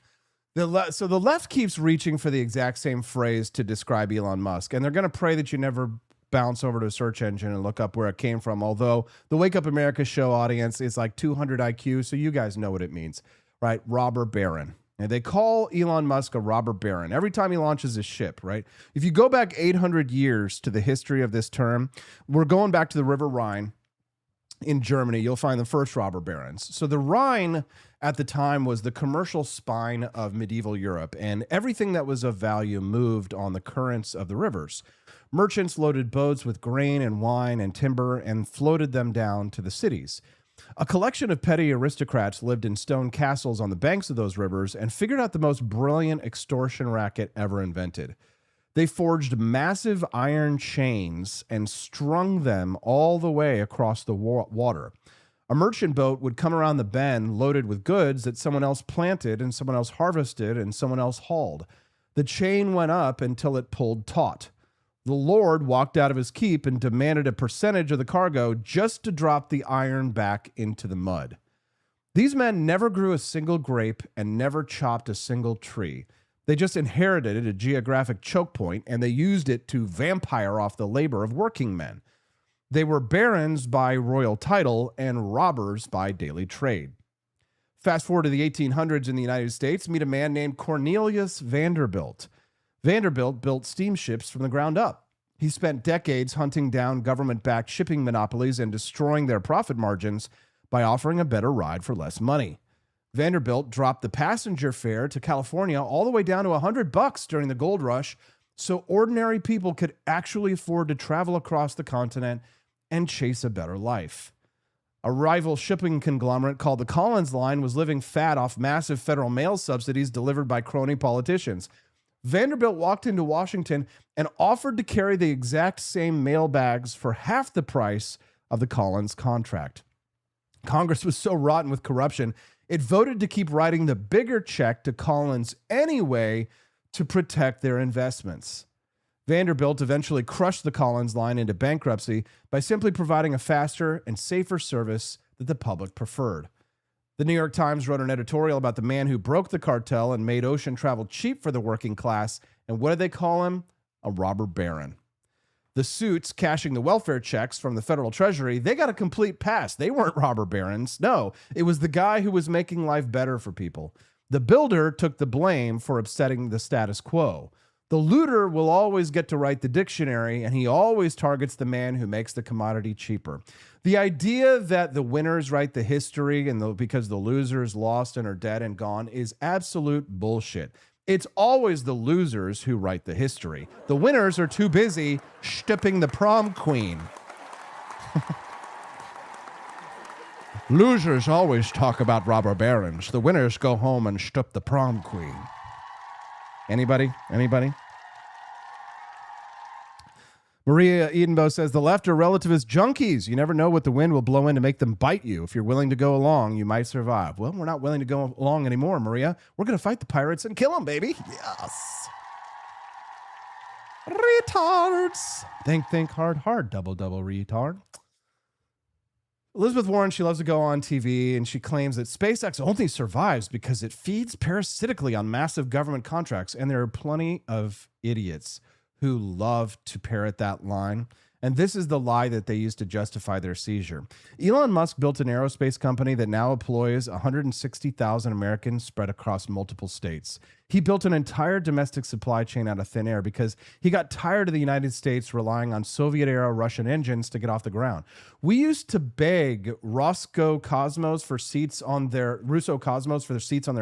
So the left keeps reaching for the exact same phrase to describe Elon Musk, and they're going to pray that you never bounce over to a search engine and look up where it came from, although the Wake Up America show audience is like 200 IQ, so you guys know what it means, right? Robber baron. And they call Elon Musk a robber baron every time he launches his ship, right? If you go back 800 years to the history of this term, we're going back to the River Rhine. in Germany, you'll find the first robber barons. So the Rhine at the time was the commercial spine of medieval Europe, and everything that was of value moved on the currents of the rivers. Merchants loaded boats with grain and wine and timber and floated them down to the cities. A collection of petty aristocrats lived in stone castles on the banks of those rivers and figured out the most brilliant extortion racket ever invented. They forged massive iron chains and strung them all the way across the water. A merchant boat would come around the bend loaded with goods that someone else planted and someone else harvested and someone else hauled. The chain went up until it pulled taut. The Lord walked out of his keep and demanded a percentage of the cargo just to drop the iron back into the mud. These men never grew a single grape and never chopped a single tree. They just inherited a geographic choke point and they used it to vampire off the labor of working men. They were barons by royal title and robbers by daily trade. Fast forward to the 1800s in the United States, meet a man named Cornelius Vanderbilt. Vanderbilt built steamships from the ground up. He spent decades hunting down government-backed shipping monopolies and destroying their profit margins by offering a better ride for less money. Vanderbilt dropped the passenger fare to California all the way down to $100 during the gold rush so ordinary people could actually afford to travel across the continent and chase a better life. A rival shipping conglomerate called the Collins Line was living fat off massive federal mail subsidies delivered by crony politicians. Vanderbilt walked into Washington and offered to carry the exact same mail bags for half the price of the Collins contract. Congress was so rotten with corruption, it voted to keep writing the bigger check to Collins anyway to protect their investments. Vanderbilt eventually crushed the Collins Line into bankruptcy by simply providing a faster and safer service that the public preferred. The New York Times wrote an editorial about the man who broke the cartel and made ocean travel cheap for the working class. And what did they call him? A robber baron. The suits cashing the welfare checks from the federal treasury, they got a complete pass. They weren't robber barons. No, it was the guy who was making life better for people. The builder took the blame for upsetting the status quo. The looter will always get to write the dictionary, and he always targets the man who makes the commodity cheaper. The idea that the winners write the history and because the losers lost and are dead and gone is absolute bullshit. It's always the losers who write the history. The winners are too busy stipping the prom queen. Losers always talk about robber barons. The winners go home and stip the prom queen. Anybody? Maria Edenbo says, the left are relativist junkies. You never know what the wind will blow in to make them bite you. If you're willing to go along, you might survive. Well, we're not willing to go along anymore, Maria. We're going to fight the pirates and kill them, baby. Yes. Retards. Think hard. Double retard. Elizabeth Warren, she loves to go on TV, and she claims that SpaceX only survives because it feeds parasitically on massive government contracts. And there are plenty of idiots who love to parrot that line. And this is the lie that they use to justify their seizure. Elon Musk built an aerospace company that now employs 160,000 Americans spread across multiple states. He built an entire domestic supply chain out of thin air because he got tired of the United States relying on Soviet-era Russian engines to get off the ground. We used to beg Russo Cosmos for seats on their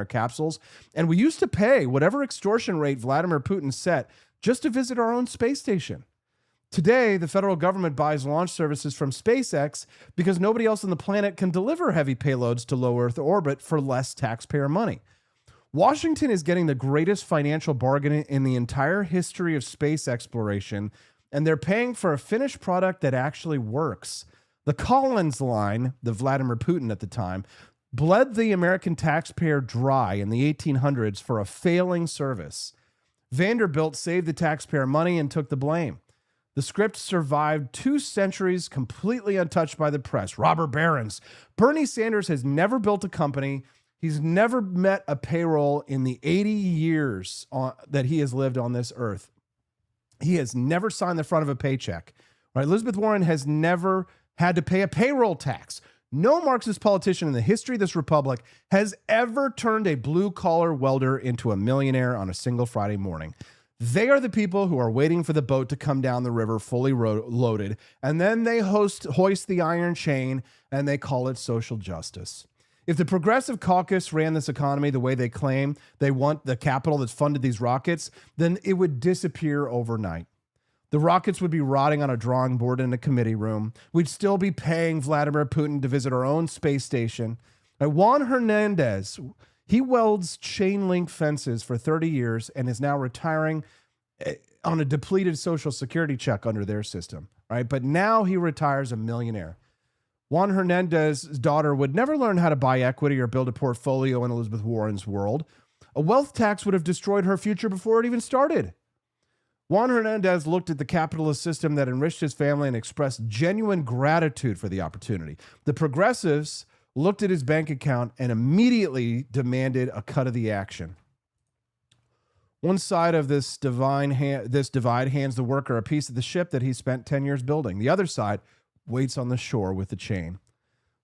capsules, and we used to pay whatever extortion rate Vladimir Putin set just to visit our own space station. Today, the federal government buys launch services from SpaceX because nobody else on the planet can deliver heavy payloads to low Earth orbit for less taxpayer money. Washington is getting the greatest financial bargain in the entire history of space exploration, and they're paying for a finished product that actually works. The Collins Line, the Vladimir Putin at the time, bled the American taxpayer dry in the 1800s for a failing service. Vanderbilt saved the taxpayer money and took the blame. The script survived 2 centuries completely untouched by the press. Robber barons. Bernie Sanders has never built a company. He's never met a payroll in the 80 years that he has lived on this earth. He has never signed the front of a paycheck. Right? Elizabeth Warren has never had to pay a payroll tax. No Marxist politician in the history of this republic has ever turned a blue-collar welder into a millionaire on a single Friday morning. They are the people who are waiting for the boat to come down the river fully loaded, and then they hoist the iron chain, and they call it social justice. If the Progressive Caucus ran this economy the way they claim they want the capital that's funded these rockets, then it would disappear overnight. The rockets would be rotting on a drawing board in a committee room. We'd still be paying Vladimir Putin to visit our own space station. Juan Hernandez, he welds chain link fences for 30 years and is now retiring on a depleted Social Security check under their system, right? But now he retires a millionaire. Juan Hernandez's daughter would never learn how to buy equity or build a portfolio in Elizabeth Warren's world. A wealth tax would have destroyed her future before it even started. Juan Hernandez looked at the capitalist system that enriched his family and expressed genuine gratitude for the opportunity. The progressives looked at his bank account and immediately demanded a cut of the action. One side of this divide hands the worker a piece of the ship that he spent 10 years building. The other side waits on the shore with the chain.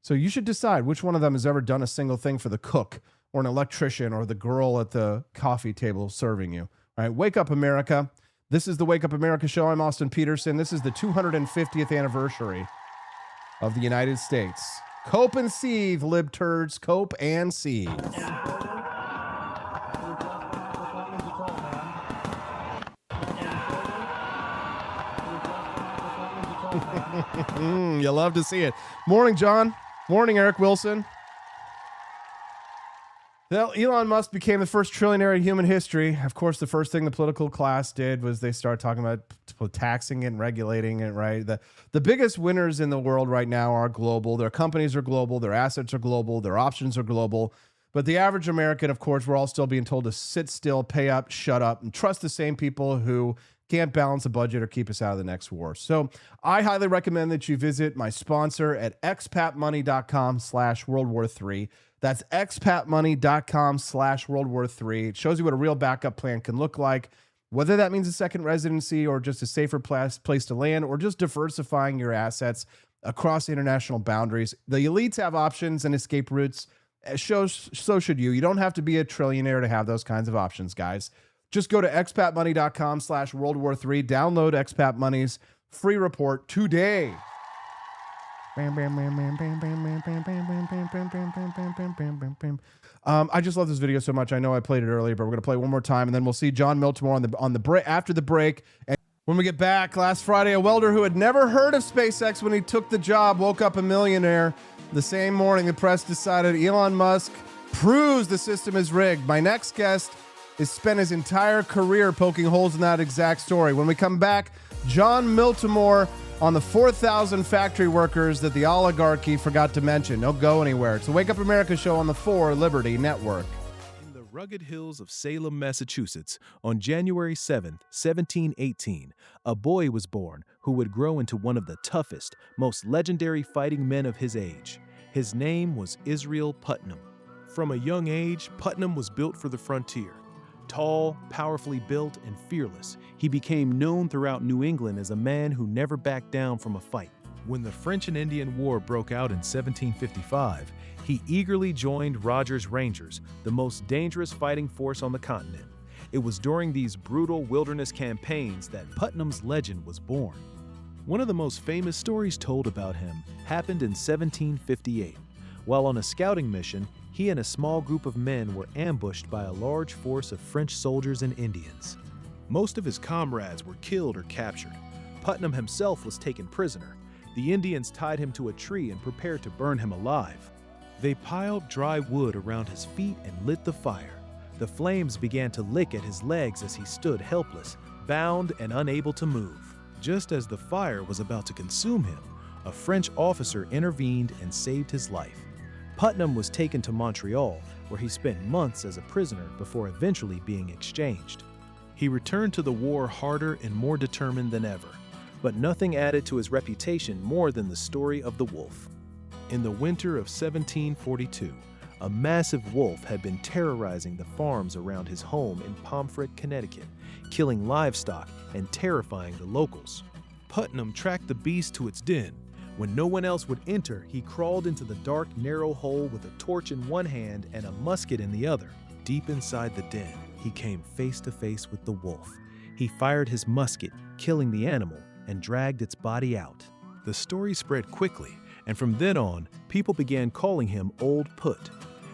So you should decide which one of them has ever done a single thing for the cook or an electrician or the girl at the coffee table serving you. All right, wake up, America. This is the Wake Up America show. I'm Austin Peterson. This is the 250th anniversary of the United States. Cope and seethe, libturds. Cope and seethe. You love to see it. Morning, John. Morning, Eric Wilson. Well, Elon Musk became the first trillionaire in human history. Of course, the first thing the political class did was they started talking about taxing it and regulating it, right? The biggest winners in the world right now are global. Their companies are global. Their assets are global. Their options are global. But the average American, of course, we're all still being told to sit still, pay up, shut up, and trust the same people who can't balance a budget or keep us out of the next war. So I highly recommend that you visit my sponsor at expatmoney.com/World War III. That's expatmoney.com/World War III. It shows you what a real backup plan can look like, whether that means a second residency or just a safer place to land or just diversifying your assets across international boundaries. The elites have options and escape routes. So should you. You don't have to be a trillionaire to have those kinds of options, guys. Just go to expatmoney.com/World War III. Download Expat Money's free report today. I just love this video so much. I know I played it earlier, but we're going to play it one more time, and then we'll see John Miltimore on the break after the break. And when we get back, last Friday, a welder who had never heard of SpaceX when he took the job woke up a millionaire. The same morning, the press decided Elon Musk proves the system is rigged. My next guest has spent his entire career poking holes in that exact story. When we come back, John Miltimore on the 4,000 factory workers that the oligarchy forgot to mention. Don't go anywhere. It's the Wake Up America show on the 4 Liberty Network. In the rugged hills of Salem, Massachusetts, on January 7th, 1718, a boy was born who would grow into one of the toughest, most legendary fighting men of his age. His name was Israel Putnam. From a young age, Putnam was built for the frontier. Tall, powerfully built, and fearless, he became known throughout New England as a man who never backed down from a fight. When the French and Indian War broke out in 1755, he eagerly joined Rogers' Rangers, the most dangerous fighting force on the continent. It was during these brutal wilderness campaigns that Putnam's legend was born. One of the most famous stories told about him happened in 1758. While on a scouting mission, he and a small group of men were ambushed by a large force of French soldiers and Indians. Most of his comrades were killed or captured. Putnam himself was taken prisoner. The Indians tied him to a tree and prepared to burn him alive. They piled dry wood around his feet and lit the fire. The flames began to lick at his legs as he stood helpless, bound and unable to move. Just as the fire was about to consume him, a French officer intervened and saved his life. Putnam was taken to Montreal, where he spent months as a prisoner before eventually being exchanged. He returned to the war harder and more determined than ever, but nothing added to his reputation more than the story of the wolf. In the winter of 1742, a massive wolf had been terrorizing the farms around his home in Pomfret, Connecticut, killing livestock and terrifying the locals. Putnam tracked the beast to its den. When no one else would enter, he crawled into the dark, narrow hole with a torch in one hand and a musket in the other. Deep inside the den, he came face to face with the wolf. he fired his musket, killing the animal, and dragged its body out. The story spread quickly, and from then on, people began calling him Old Put.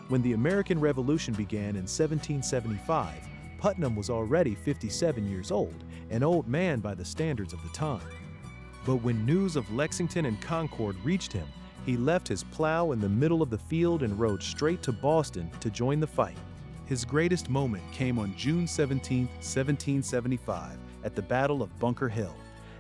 When the American Revolution began in 1775, Putnam was already 57 years old, an old man by the standards of the time. But when news of Lexington and Concord reached him, he left his plow in the middle of the field and rode straight to Boston to join the fight. His greatest moment came on June 17, 1775, at the Battle of Bunker Hill.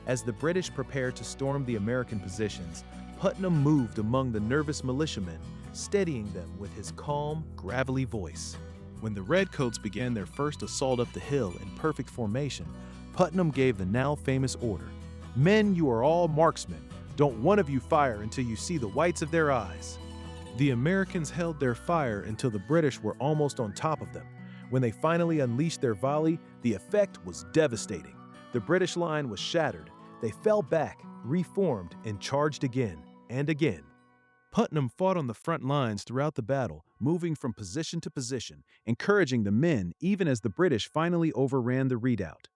As the British prepared to storm the American positions, Putnam moved among the nervous militiamen, steadying them with his calm, gravelly voice. When the Redcoats began their first assault up the hill in perfect formation, Putnam gave the now famous order, "Men, you are all marksmen. Don't one of you fire until you see the whites of their eyes." The Americans held their fire until the British were almost on top of them. When they finally unleashed their volley, the effect was devastating. The British line was shattered. They fell back, reformed, and charged again and again. Putnam fought on the front lines throughout the battle, moving from position to position, encouraging the men even as the British finally overran the redoubt.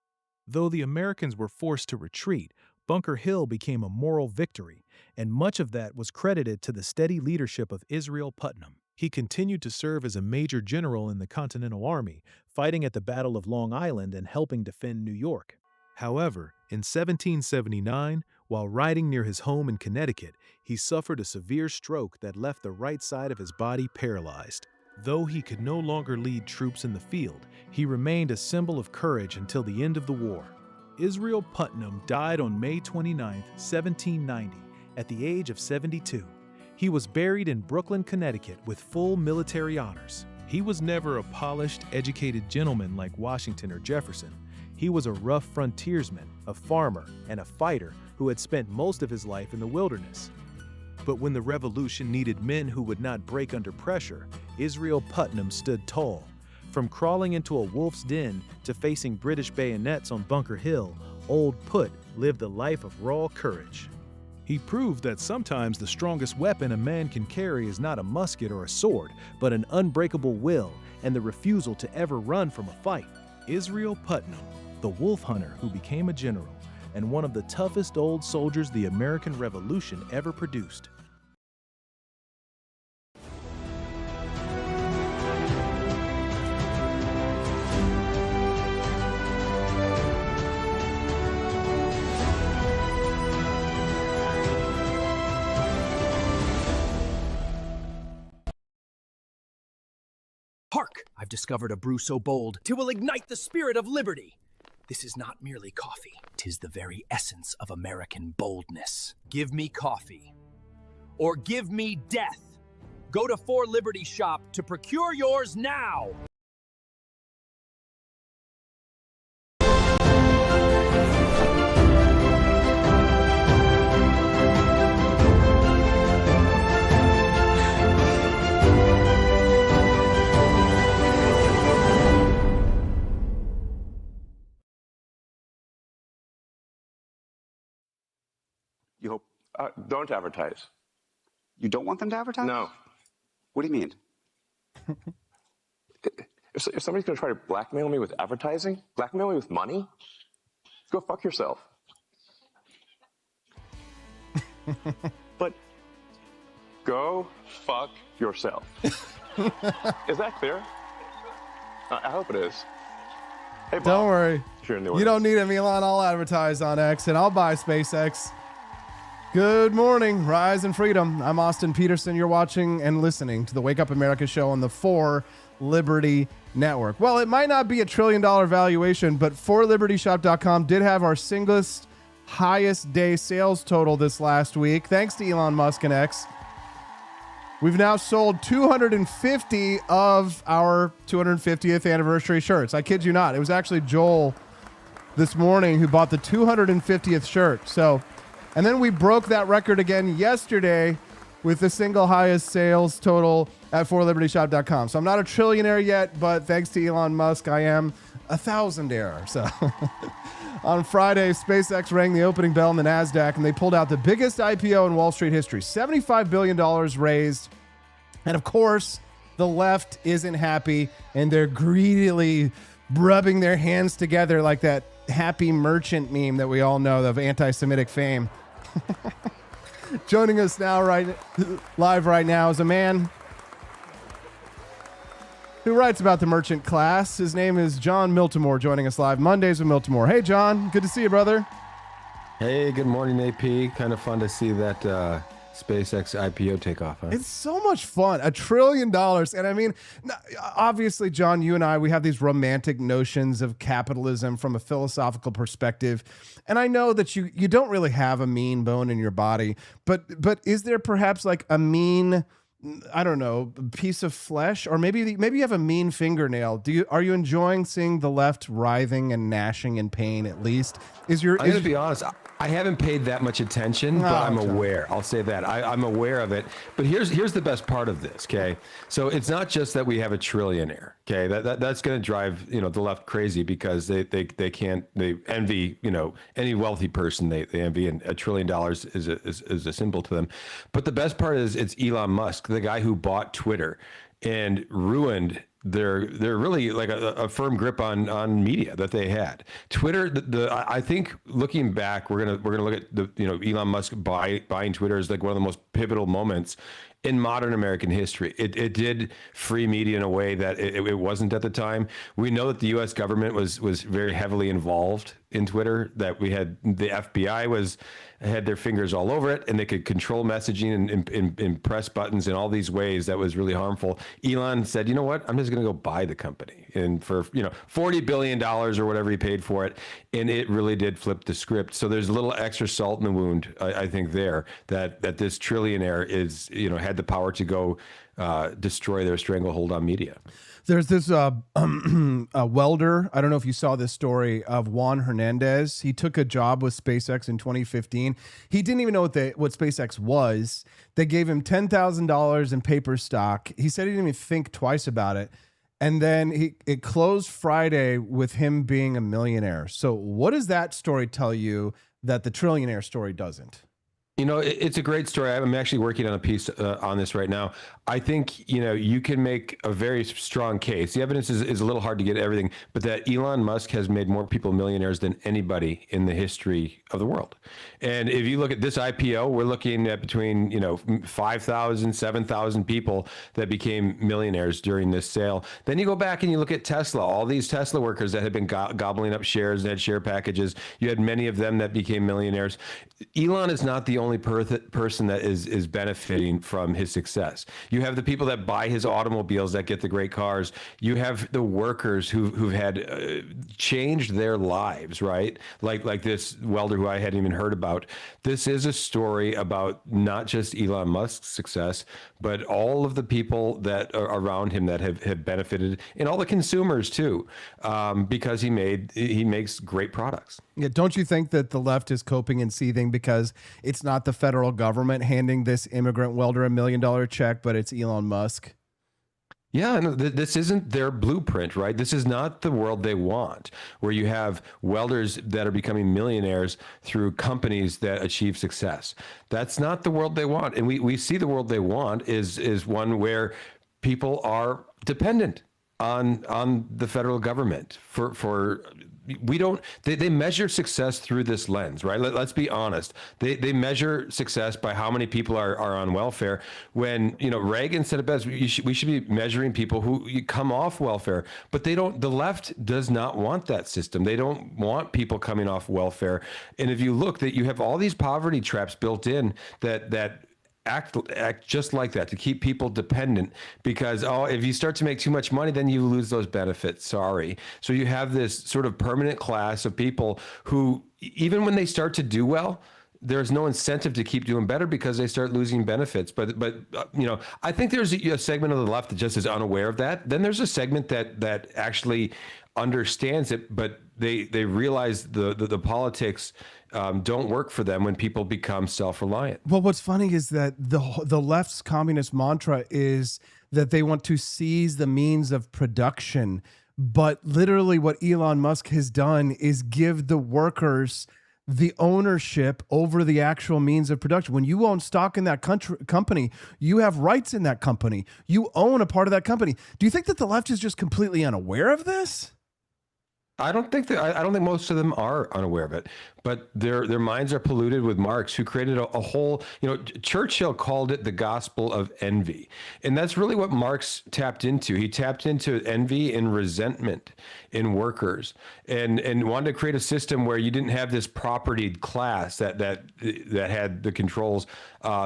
Though the Americans were forced to retreat, Bunker Hill became a moral victory, and much of that was credited to the steady leadership of Israel Putnam. He continued to serve as a major general in the Continental Army, fighting at the Battle of Long Island and helping defend New York. However, in 1779, while riding near his home in Connecticut, he suffered a severe stroke that left the right side of his body paralyzed. Though he could no longer lead troops in the field, he remained a symbol of courage until the end of the war. Israel Putnam died on May 29, 1790, at the age of 72. He was buried in Brooklyn, Connecticut, with full military honors. He was never a polished, educated gentleman like Washington or Jefferson. He was a rough frontiersman, a farmer, and a fighter who had spent most of his life in the wilderness. But when the revolution needed men who would not break under pressure, Israel Putnam stood tall. From crawling into a wolf's den to facing British bayonets on Bunker Hill, Old Put lived a life of raw courage. He proved that sometimes the strongest weapon a man can carry is not a musket or a sword, but an unbreakable will and the refusal to ever run from a fight. Israel Putnam, the wolf hunter who became a general, and one of the toughest old soldiers the American Revolution ever produced. Hark! I've discovered a brew so bold, 'twill ignite the spirit of liberty. This is not merely coffee, 'tis the very essence of American boldness. Give me coffee, or give me death. Go to For Liberty Shop to procure yours now. You hope. Don't advertise. You don't want them to advertise? No. What do you mean? If somebody's going to try to blackmail me with advertising, blackmail me with money, go fuck yourself. But go fuck yourself. Is that clear? I hope it is. Hey, Bob. Don't worry. If you're in the You audience. don't need him, Elon. I'll advertise on X, and I'll buy SpaceX. Good morning, Rise and Freedom. I'm Austin Peterson. You're watching and listening to the Wake Up America show on the For Liberty Network. Well, it might not be $1 trillion valuation, but ForLibertyShop.com did have our singlest highest day sales total this last week, thanks to Elon Musk and X. We've now sold 250 of our 250th anniversary shirts. I kid you not. It was actually Joel this morning who bought the 250th shirt. And then we broke that record again yesterday with the single highest sales total at ForLibertyShop.com. So I'm not a trillionaire yet, but thanks to Elon Musk, I am a thousandaire. So on Friday, SpaceX rang the opening bell in the NASDAQ, and they pulled out the biggest IPO in Wall Street history, $75 billion raised. And of course, the left isn't happy, and they're greedily rubbing their hands together like that happy merchant meme that we all know of anti-Semitic fame. Joining us now live right now is a man who writes about the merchant class. His name is John Miltimore, joining us live Mondays with Miltimore. Hey, John. Good to see you, brother. Hey, good morning, AP. Kind of fun to see that SpaceX IPO take off, huh? It's so much fun. $1 trillion. And I mean, obviously, John, you and I, we have these romantic notions of capitalism from a philosophical perspective. And I know that you don't really have a mean bone in your body, but is there perhaps like a mean, I don't know, piece of flesh, or maybe you have a mean fingernail? Are you enjoying seeing the left writhing and gnashing in pain? At least I'm gonna be honest. I haven't paid that much attention, but I'm aware. I'll say that I'm aware of it. But here's the best part of this. Okay, so it's not just that we have a trillionaire. Okay, that's going to drive the left crazy because they envy any wealthy person they envy, and $1 trillion is a symbol to them. But the best part is it's Elon Musk, the guy who bought Twitter and ruined they're really like a firm grip on media that they had. Twitter, I think looking back, we're gonna look at Elon Musk buying Twitter as like one of the most pivotal moments in modern American history. It did free media in a way that it wasn't at the time. We know that the U.S. government was very heavily involved in Twitter, that we had the FBI had their fingers all over it, and they could control messaging and press buttons in all these ways that was really harmful. Elon said, you know what, I'm just going to go buy the company, and for $40 billion or whatever he paid for it, and it really did flip the script. So there's a little extra salt in the wound, I think, there that this trillionaire is had the power to go destroy their stranglehold on media. There's this welder. I don't know if you saw this story of Juan Hernandez. He took a job with SpaceX in 2015. He didn't even know what SpaceX was. They gave him $10,000 in paper stock. He said he didn't even think twice about it. And then it closed Friday with him being a millionaire. So what does that story tell you that the trillionaire story doesn't? It's a great story. I'm actually working on a piece on this right now. I think, you can make a very strong case. The evidence is a little hard to get everything, but that Elon Musk has made more people millionaires than anybody in the history of the world. And if you look at this IPO, we're looking at between, 5,000, 7,000 people that became millionaires during this sale. Then you go back and you look at Tesla, all these Tesla workers that had been gobbling up shares and had share packages. You had many of them that became millionaires. Elon is not the only person that is benefiting from his success. You have the people that buy his automobiles that get the great cars. You have the workers who've had changed their lives, right? Like this welder who I hadn't even heard about. This is a story about not just Elon Musk's success, but all of the people that are around him that have benefited, and all the consumers too, because he makes great products. Yeah, don't you think that the left is coping and seething because it's not the federal government handing this immigrant welder $1 million check, but it's Elon Musk? Yeah, no, this isn't their blueprint, right? This is not the world they want, where you have welders that are becoming millionaires through companies that achieve success. That's not the world they want. And we see the world they want is one where people are dependent on the federal government they measure success through this lens, right? Let's be honest. They measure success by how many people are on welfare, when, Reagan said it best, we should be measuring people who come off welfare, but the left does not want that system. They don't want people coming off welfare. And if you look, that you have all these poverty traps built in that act just like that, to keep people dependent, because if you start to make too much money, then you lose those benefits. Sorry. So you have this sort of permanent class of people who, even when they start to do well, there's no incentive to keep doing better because they start losing benefits. But I think there's a segment of the left that just is unaware of that. Then there's a segment that actually understands it, but they realize the politics don't work for them when people become self-reliant. Well, what's funny is that the left's communist mantra is that they want to seize the means of production. But literally what Elon Musk has done is give the workers the ownership over the actual means of production. When you own stock in that company, you have rights in that company. You own a part of that company. Do you think that the left is just completely unaware of this? I don't think most of them are unaware of it, but their minds are polluted with Marx, who created a whole, Churchill called it the gospel of envy. And that's really what Marx tapped into. He tapped into envy and resentment in workers and wanted to create a system where you didn't have this propertied class that had the controls.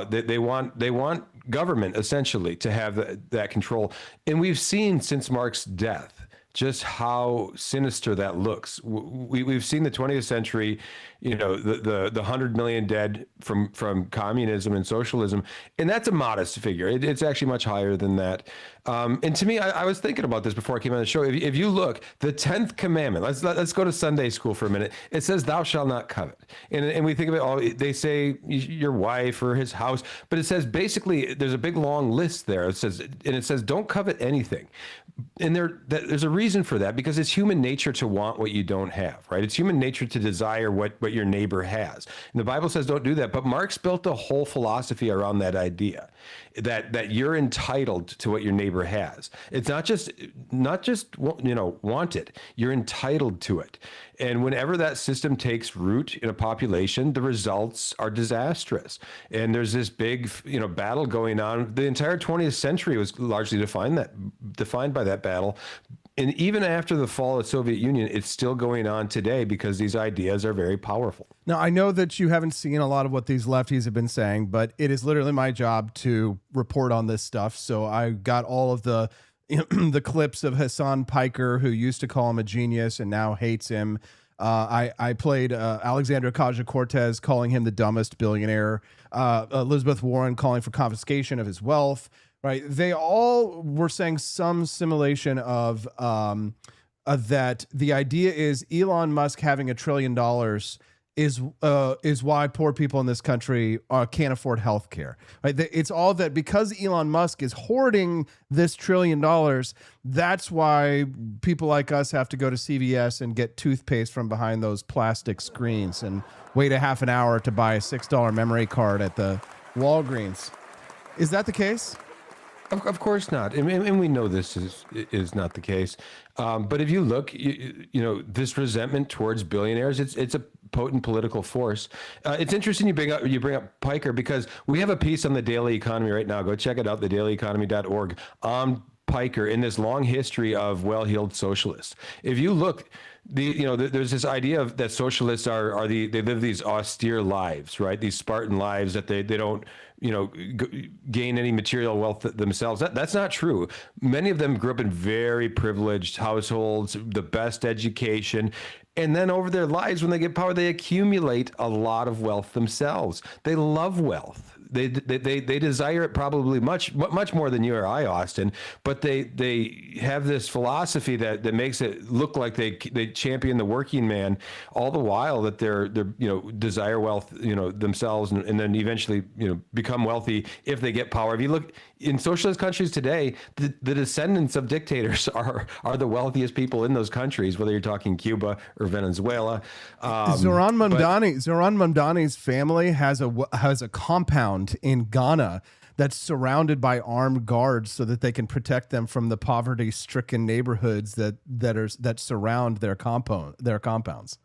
They want government essentially to have that control. And we've seen since Marx's death just how sinister that looks. We've seen the 20th century, the 100 million dead from communism and socialism, and that's a modest figure. It's actually much higher than that. And to me, I was thinking about this before I came on the show. If you look, the 10th commandment, let's go to Sunday school for a minute. It says, "Thou shalt not covet," and we think of it. They say your wife or his house, but it says basically there's a big long list there. It says, don't covet anything. And there's a reason for that, because it's human nature to want what you don't have, right? It's human nature to desire what your neighbor has. And the Bible says don't do that. But Marx built a whole philosophy around that idea that you're entitled to what your neighbor has. It's not just want it. You're entitled to it. And whenever that system takes root in a population, the results are disastrous. And there's this big, battle going on. The entire 20th century was largely defined by that battle. And even after the fall of the Soviet Union, it's still going on today because these ideas are very powerful. Now, I know that you haven't seen a lot of what these lefties have been saying, but it is literally my job to report on this stuff. So I got all of the the clips of Hassan Piker, who used to call him a genius and now hates him. I played Alexandria Ocasio-Cortez calling him the dumbest billionaire. Elizabeth Warren calling for confiscation of his wealth. Right? They all were saying some simulation of that. The idea is Elon Musk having $1 trillion is why poor people in this country can't afford health care. Right? It's all that because Elon Musk is hoarding this $1 trillion. That's why people like us have to go to CVS and get toothpaste from behind those plastic screens and wait a half an hour to buy a $6 memory card at the Walgreens. Is that the case? Of course not, and we know this is not the case. But if you look, this resentment towards billionaires, it's a potent political force. It's interesting you bring up Piker, because we have a piece on the Daily Economy right now. Go check it out, thedailyeconomy.org, on Piker in this long history of well-heeled socialists. If you look, there's this idea of that socialists they live these austere lives, right? These Spartan lives that they don't gain any material wealth themselves. That's not true. Many of them grew up in very privileged households, the best education. And then over their lives, when they get power, they accumulate a lot of wealth themselves. They love wealth. They desire it probably much more than you or I, Austin. But they have this philosophy that makes it look like they champion the working man, all the while that they're desire wealth themselves, and then eventually become wealthy if they get power. If you look in socialist countries today, the descendants of dictators are the wealthiest people in those countries, whether you're talking Cuba or Venezuela. Zoran Mamdani's family has a compound in Ghana that's surrounded by armed guards so that they can protect them from the poverty-stricken neighborhoods that surround their compounds.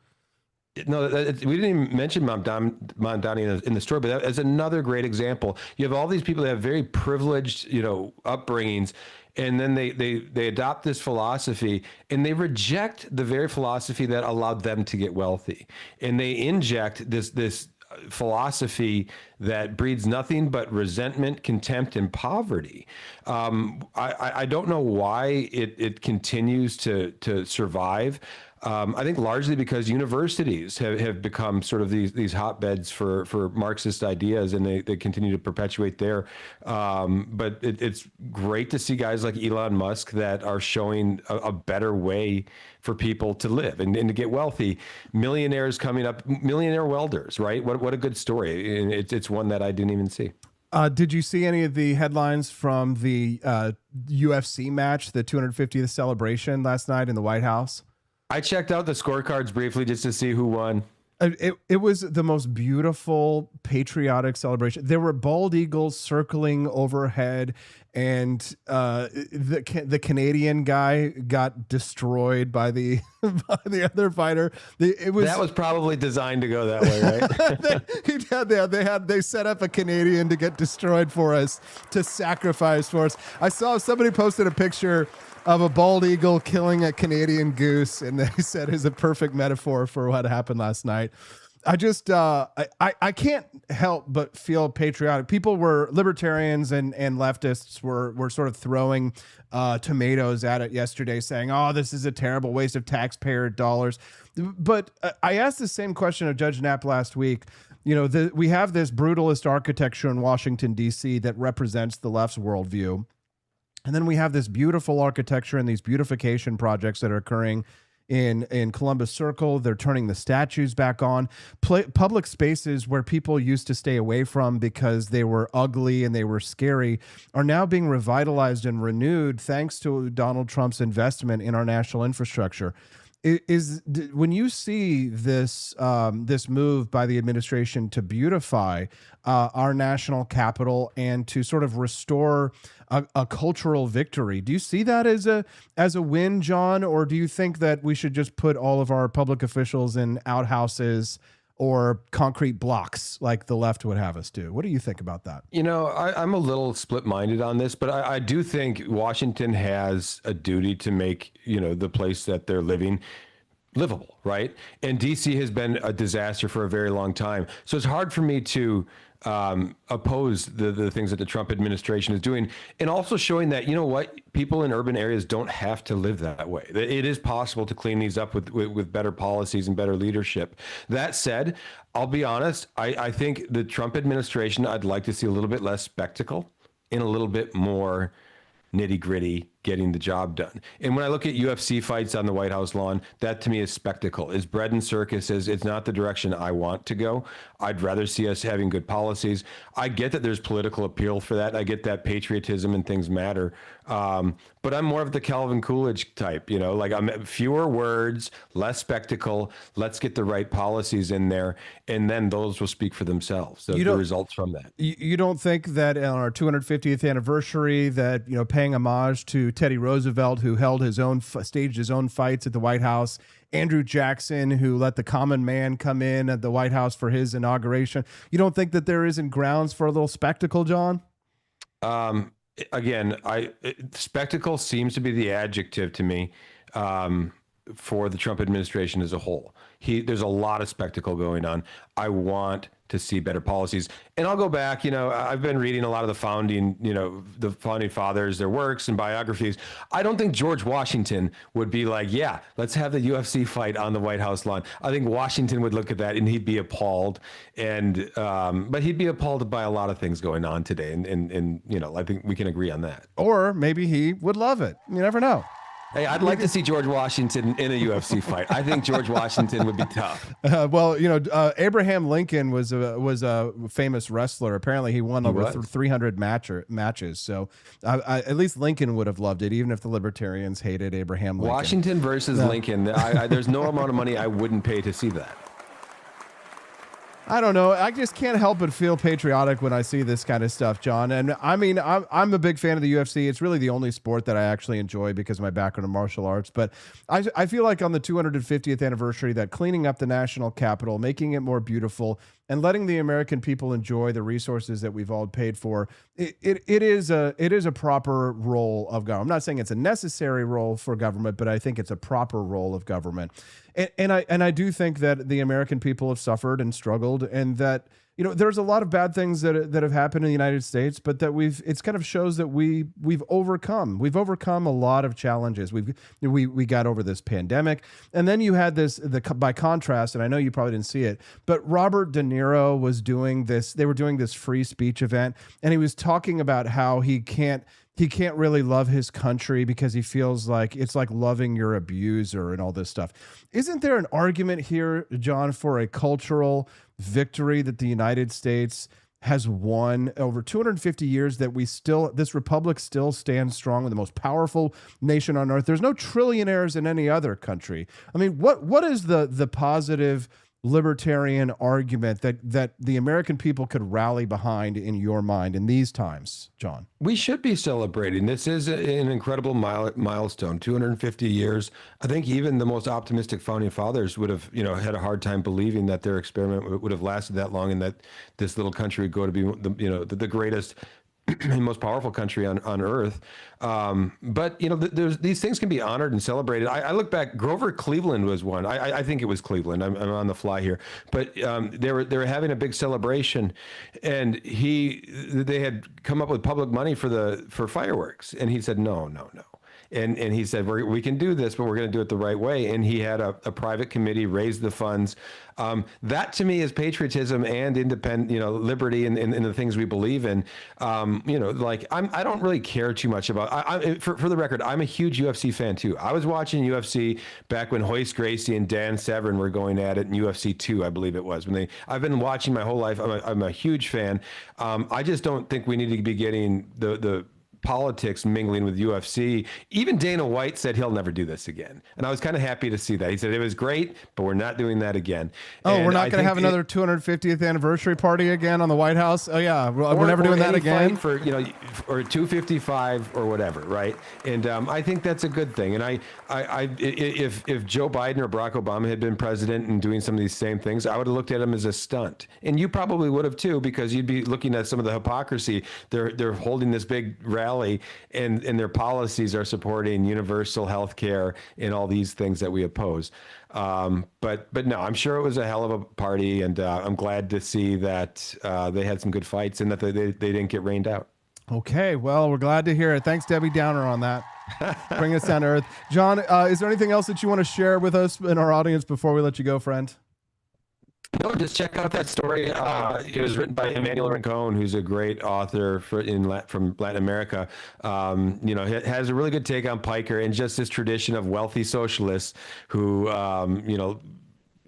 No, we didn't even mention Mamdani in the story, but that is another great example. You have all these people that have very privileged, upbringings, and then they adopt this philosophy and they reject the very philosophy that allowed them to get wealthy, and they inject this philosophy that breeds nothing but resentment, contempt, and poverty. I don't know why it continues to survive. I think largely because universities have become sort of these hotbeds for Marxist ideas, and they continue to perpetuate there. But it's great to see guys like Elon Musk that are showing a better way for people to live and to get wealthy. Millionaires coming up, millionaire welders, right? What a good story. And it's one that I didn't even see. Did you see any of the headlines from the UFC match, the 250th celebration last night in the White House? I checked out the scorecards briefly just to see who won. It was the most beautiful patriotic celebration. There were bald eagles circling overhead, and the Canadian guy got destroyed by the by the other fighter. That was probably designed to go that way, right? They set up a Canadian to get destroyed for us, to sacrifice for us. I saw somebody posted a picture of a bald eagle killing a Canadian goose, and they said is a perfect metaphor for what happened last night. I just I can't help but feel patriotic. People were libertarians and leftists were sort of throwing tomatoes at it yesterday, saying, "Oh, this is a terrible waste of taxpayer dollars." But I asked the same question of Judge Knapp last week. You know, we have this brutalist architecture in Washington, D.C. that represents the left's worldview. And then we have this beautiful architecture and these beautification projects that are occurring in Columbus Circle. They're turning the statues back on. Public spaces where people used to stay away from because they were ugly and they were scary are now being revitalized and renewed thanks to Donald Trump's investment in our national infrastructure. When you see this this move by the administration to beautify our national capital and to sort of restore a cultural victory, do you see that as a win, John, or do you think that we should just put all of our public officials in outhouses or concrete blocks like the left would have us do? What do you think about that? You know, I'm a little split-minded on this, but I do think Washington has a duty to make, you know, the place that they're living livable, right? And DC has been a disaster for a very long time. So it's hard for me to oppose the things that the Trump administration is doing, and also showing that, you know what, people in urban areas don't have to live that way. It is possible to clean these up with better policies and better leadership. That said, I'll be honest, I think the Trump administration, I'd like to see a little bit less spectacle and a little bit more nitty gritty, getting the job done. And when I look at UFC fights on the White House lawn, that to me is spectacle, is bread and circuses. It's not the direction I want to go. I'd rather see us having good policies. I get that there's political appeal for that. I get that patriotism and things matter. But I'm more of the Calvin Coolidge type, you know, like I'm fewer words, less spectacle. Let's get the right policies in there, and then those will speak for themselves. The results from that. You don't think that on our 250th anniversary that, you know, paying homage to Teddy Roosevelt, who held his own, staged his own fights at the White House, Andrew Jackson, who let the common man come in at the White House for his inauguration, you don't think that there isn't grounds for a little spectacle, John? Again, spectacle seems to be the adjective to me for the Trump administration as a whole. There's a lot of spectacle going on. I want to see better policies. And I'll go back, you know, I've been reading a lot of the founding fathers, their works and biographies. I don't think George Washington would be like, yeah, let's have the UFC fight on the White House lawn. I think Washington would look at that and he'd be appalled. And, but he'd be appalled by a lot of things going on today. And, you know, I think we can agree on that. Or maybe he would love it. You never know. Hey, I'd like to see George Washington in a UFC fight. I think George Washington would be tough. Well, you know, Abraham Lincoln was a famous wrestler. Apparently, he won over 300 matches. So at least Lincoln would have loved it, even if the libertarians hated Abraham Lincoln. Washington versus Lincoln. There's no amount of money I wouldn't pay to see that. I don't know. I just can't help but feel patriotic when I see this kind of stuff, John. And I mean, I'm a big fan of the UFC. It's really the only sport that I actually enjoy because of my background in martial arts. But I feel like on the 250th anniversary, that cleaning up the national capital, making it more beautiful, and letting the American people enjoy the resources that we've all paid for, it is a proper role of government. I'm not saying it's a necessary role for government, but I think it's a proper role of government. And I do think that the American people have suffered and struggled, and that, you know, there's a lot of bad things that have happened in the United States, but that it's kind of shows that we've overcome a lot of challenges. We got over this pandemic, and then you had by contrast, and I know you probably didn't see it, but Robert De Niro was doing this. They were doing this free speech event, and he was talking about how he can't really love his country because he feels like it's like loving your abuser and all this stuff. Isn't there an argument here, John, for a cultural victory that the United States has won over 250 years, that this republic still stands strong, the most powerful nation on earth? There's no trillionaires in any other country. I mean, what is the positive libertarian argument that the American people could rally behind in your mind in these times, John? We should be celebrating. This is an incredible milestone, 250 years. I think even the most optimistic founding fathers would have, had a hard time believing that their experiment would have lasted that long and that this little country would go to be, the greatest and most powerful country on earth. But these things can be honored and celebrated. I look back, Grover Cleveland was one. I think it was Cleveland. I'm on the fly here, but they were having a big celebration, and they had come up with public money for fireworks, and he said no. And he said, we can do this, but we're going to do it the right way. And he had a private committee raise the funds. That to me is patriotism and independent, liberty and the things we believe in. I don't really care too much about, for the record, I'm a huge UFC fan too. I was watching UFC back when Royce Gracie and Dan Severn were going at it in UFC 2, I believe it was. I've been watching my whole life. I'm a huge fan. I just don't think we need to be getting the politics mingling with UFC. Even Dana White said he'll never do this again. And I was kind of happy to see that. He said it was great, but we're not doing that again. Oh, we're not going to have another 250th anniversary party again on the White House? Oh, yeah. We're never doing that again? For, or 255 or whatever, right? And I think that's a good thing. And if Joe Biden or Barack Obama had been president and doing some of these same things, I would have looked at them as a stunt. And you probably would have too, because you'd be looking at some of the hypocrisy. They're holding this big rally, and their policies are supporting universal health care and all these things that we oppose. But no, I'm sure it was a hell of a party, and I'm glad to see that they had some good fights and that they didn't get rained out. Okay, well, we're glad to hear it. Thanks, Debbie Downer, on that. Bring us down to earth. John, is there anything else that you want to share with us and our audience before we let you go, friend? No, just check out that story. It was written by Emmanuel Rincon, who's a great author from Latin America. It has a really good take on Piker and just this tradition of wealthy socialists who,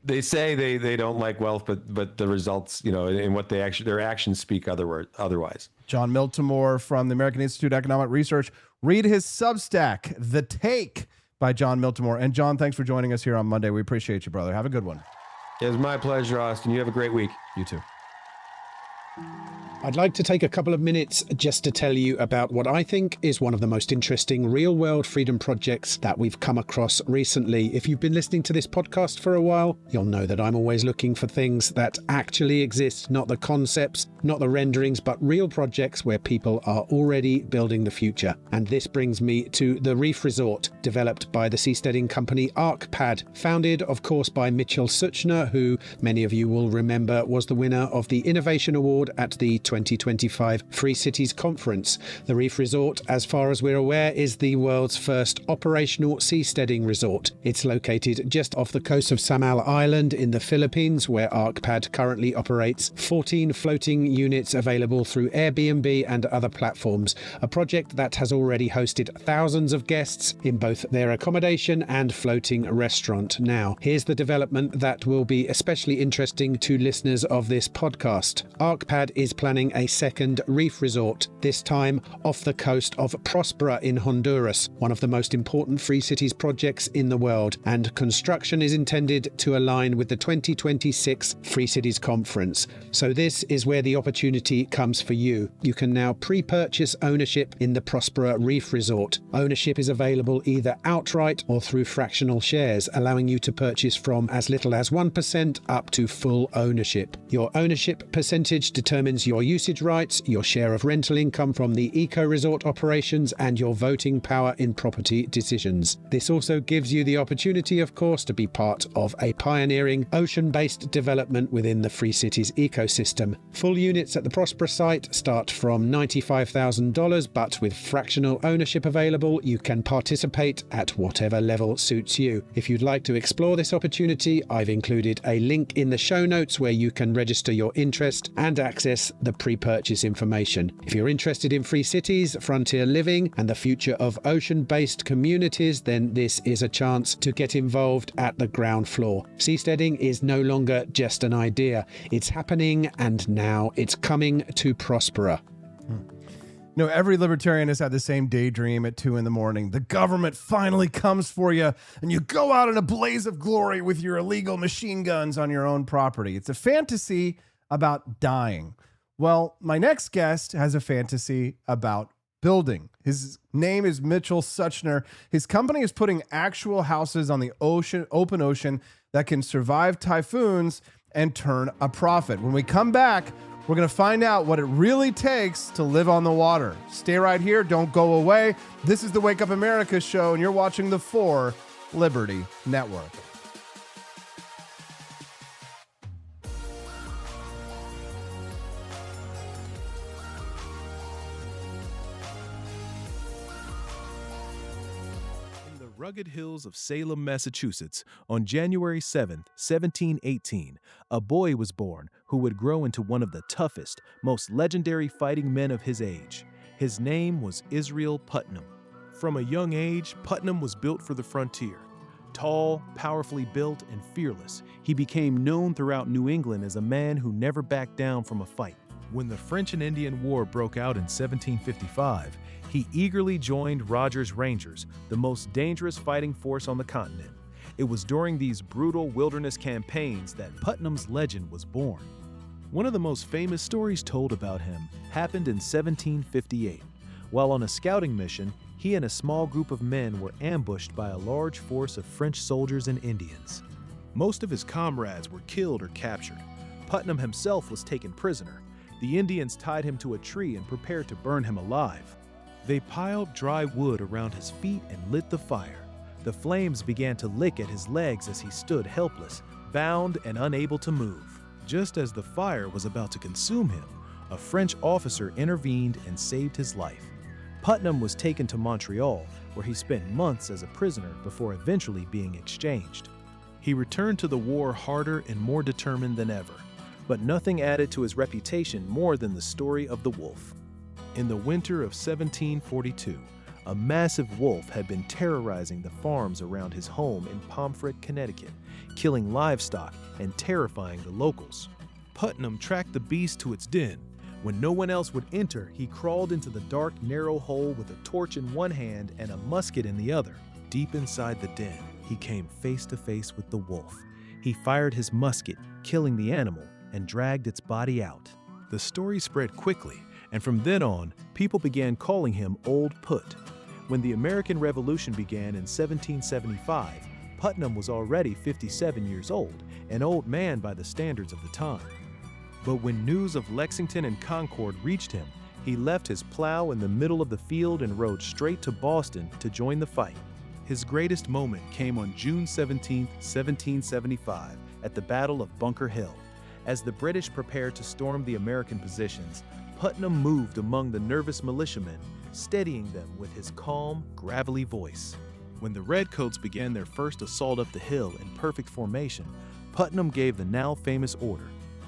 they say they don't like wealth, but the results, and what their actions speak otherwise. John Miltimore from the American Institute of Economic Research. Read his Substack, The Take, by John Miltimore. And John, thanks for joining us here on Monday. We appreciate you, brother. Have a good one. It was my pleasure, Austin. You have a great week. You too. I'd like to take a couple of minutes just to tell you about what I think is one of the most interesting real-world freedom projects that we've come across recently. If you've been listening to this podcast for a while, you'll know that I'm always looking for things that actually exist, not the concepts, not the renderings, but real projects where people are already building the future. And this brings me to the Reef Resort, developed by the seasteading company ArcPad, founded, of course, by Mitchell Suchner, who many of you will remember was the winner of the Innovation Award at the 2025 Free Cities Conference. The Reef Resort, as far as we're aware, is the world's first operational seasteading resort. It's located just off the coast of Samal Island in the Philippines, where ArcPad currently operates 14 floating units available through Airbnb and other platforms, a project that has already hosted thousands of guests in both their accommodation and floating restaurant. Now, here's the development that will be especially interesting to listeners of this podcast. ArcPad is planning a second reef resort, this time off the coast of Prospera in Honduras, one of the most important free cities projects in the world, and construction is intended to align with the 2026 Free Cities Conference. So this is where the opportunity comes for you. You can now pre-purchase ownership in the Prospera Reef Resort. Ownership is available either outright or through fractional shares, allowing you to purchase from as little as 1% up to full ownership. Your ownership percentage determines your usage rights, your share of rental income from the eco-resort operations, and your voting power in property decisions. This also gives you the opportunity, of course, to be part of a pioneering ocean-based development within the Free Cities ecosystem. Full units at the Prospera site start from $95,000, but with fractional ownership available, you can participate at whatever level suits you. If you'd like to explore this opportunity, I've included a link in the show notes where you can register your interest and access the pre-purchase information. If you're interested in free cities, frontier living, and the future of ocean-based communities, then this is a chance to get involved at the ground floor. Seasteading is no longer just an idea. It's happening, and now it's coming to Prospera. You know, every libertarian has had the same daydream at 2 a.m. The government finally comes for you, and you go out in a blaze of glory with your illegal machine guns on your own property. It's a fantasy about dying. Well, my next guest has a fantasy about building. His name is Mitchell Suchner. His company is putting actual houses on the open ocean that can survive typhoons and turn a profit. When we come back, we're going to find out what it really takes to live on the water. Stay right here. Don't go away. This is the Wake Up America show, and you're watching the 4 Liberty Network. Rugged hills of Salem, Massachusetts, on January 7, 1718, a boy was born who would grow into one of the toughest, most legendary fighting men of his age. His name was Israel Putnam. From a young age, Putnam was built for the frontier. Tall, powerfully built, and fearless, he became known throughout New England as a man who never backed down from a fight. When the French and Indian War broke out in 1755, he eagerly joined Rogers' Rangers, the most dangerous fighting force on the continent. It was during these brutal wilderness campaigns that Putnam's legend was born. One of the most famous stories told about him happened in 1758. While on a scouting mission, he and a small group of men were ambushed by a large force of French soldiers and Indians. Most of his comrades were killed or captured. Putnam himself was taken prisoner. The Indians tied him to a tree and prepared to burn him alive. They piled dry wood around his feet and lit the fire. The flames began to lick at his legs as he stood helpless, bound and unable to move. Just as the fire was about to consume him, a French officer intervened and saved his life. Putnam was taken to Montreal, where he spent months as a prisoner before eventually being exchanged. He returned to the war harder and more determined than ever, but nothing added to his reputation more than the story of the wolf. In the winter of 1742, a massive wolf had been terrorizing the farms around his home in Pomfret, Connecticut, killing livestock and terrifying the locals. Putnam tracked the beast to its den. When no one else would enter, he crawled into the dark, narrow hole with a torch in one hand and a musket in the other. Deep inside the den, he came face to face with the wolf. He fired his musket, killing the animal, and dragged its body out. The story spread quickly, and from then on, people began calling him Old Put. When the American Revolution began in 1775, Putnam was already 57 years old, an old man by the standards of the time. But when news of Lexington and Concord reached him, he left his plow in the middle of the field and rode straight to Boston to join the fight. His greatest moment came on June 17, 1775, at the Battle of Bunker Hill. As the British prepared to storm the American positions, Putnam moved among the nervous militiamen, steadying them with his calm, gravelly voice. When the Redcoats began their first assault up the hill in perfect formation, Putnam gave the now famous order,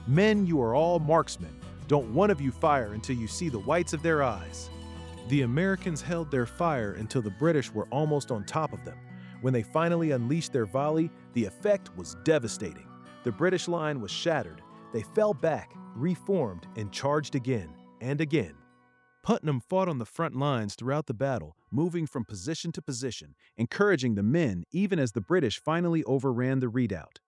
"Men, you are all marksmen. Don't one of you fire until you see the whites of their eyes." The Americans held their fire until the British were almost on top of them. When they finally unleashed their volley, the effect was devastating. The British line was shattered. They fell back, reformed, and charged again and again. Putnam fought on the front lines throughout the battle, moving from position to position, encouraging the men even as the British finally overran the redoubt.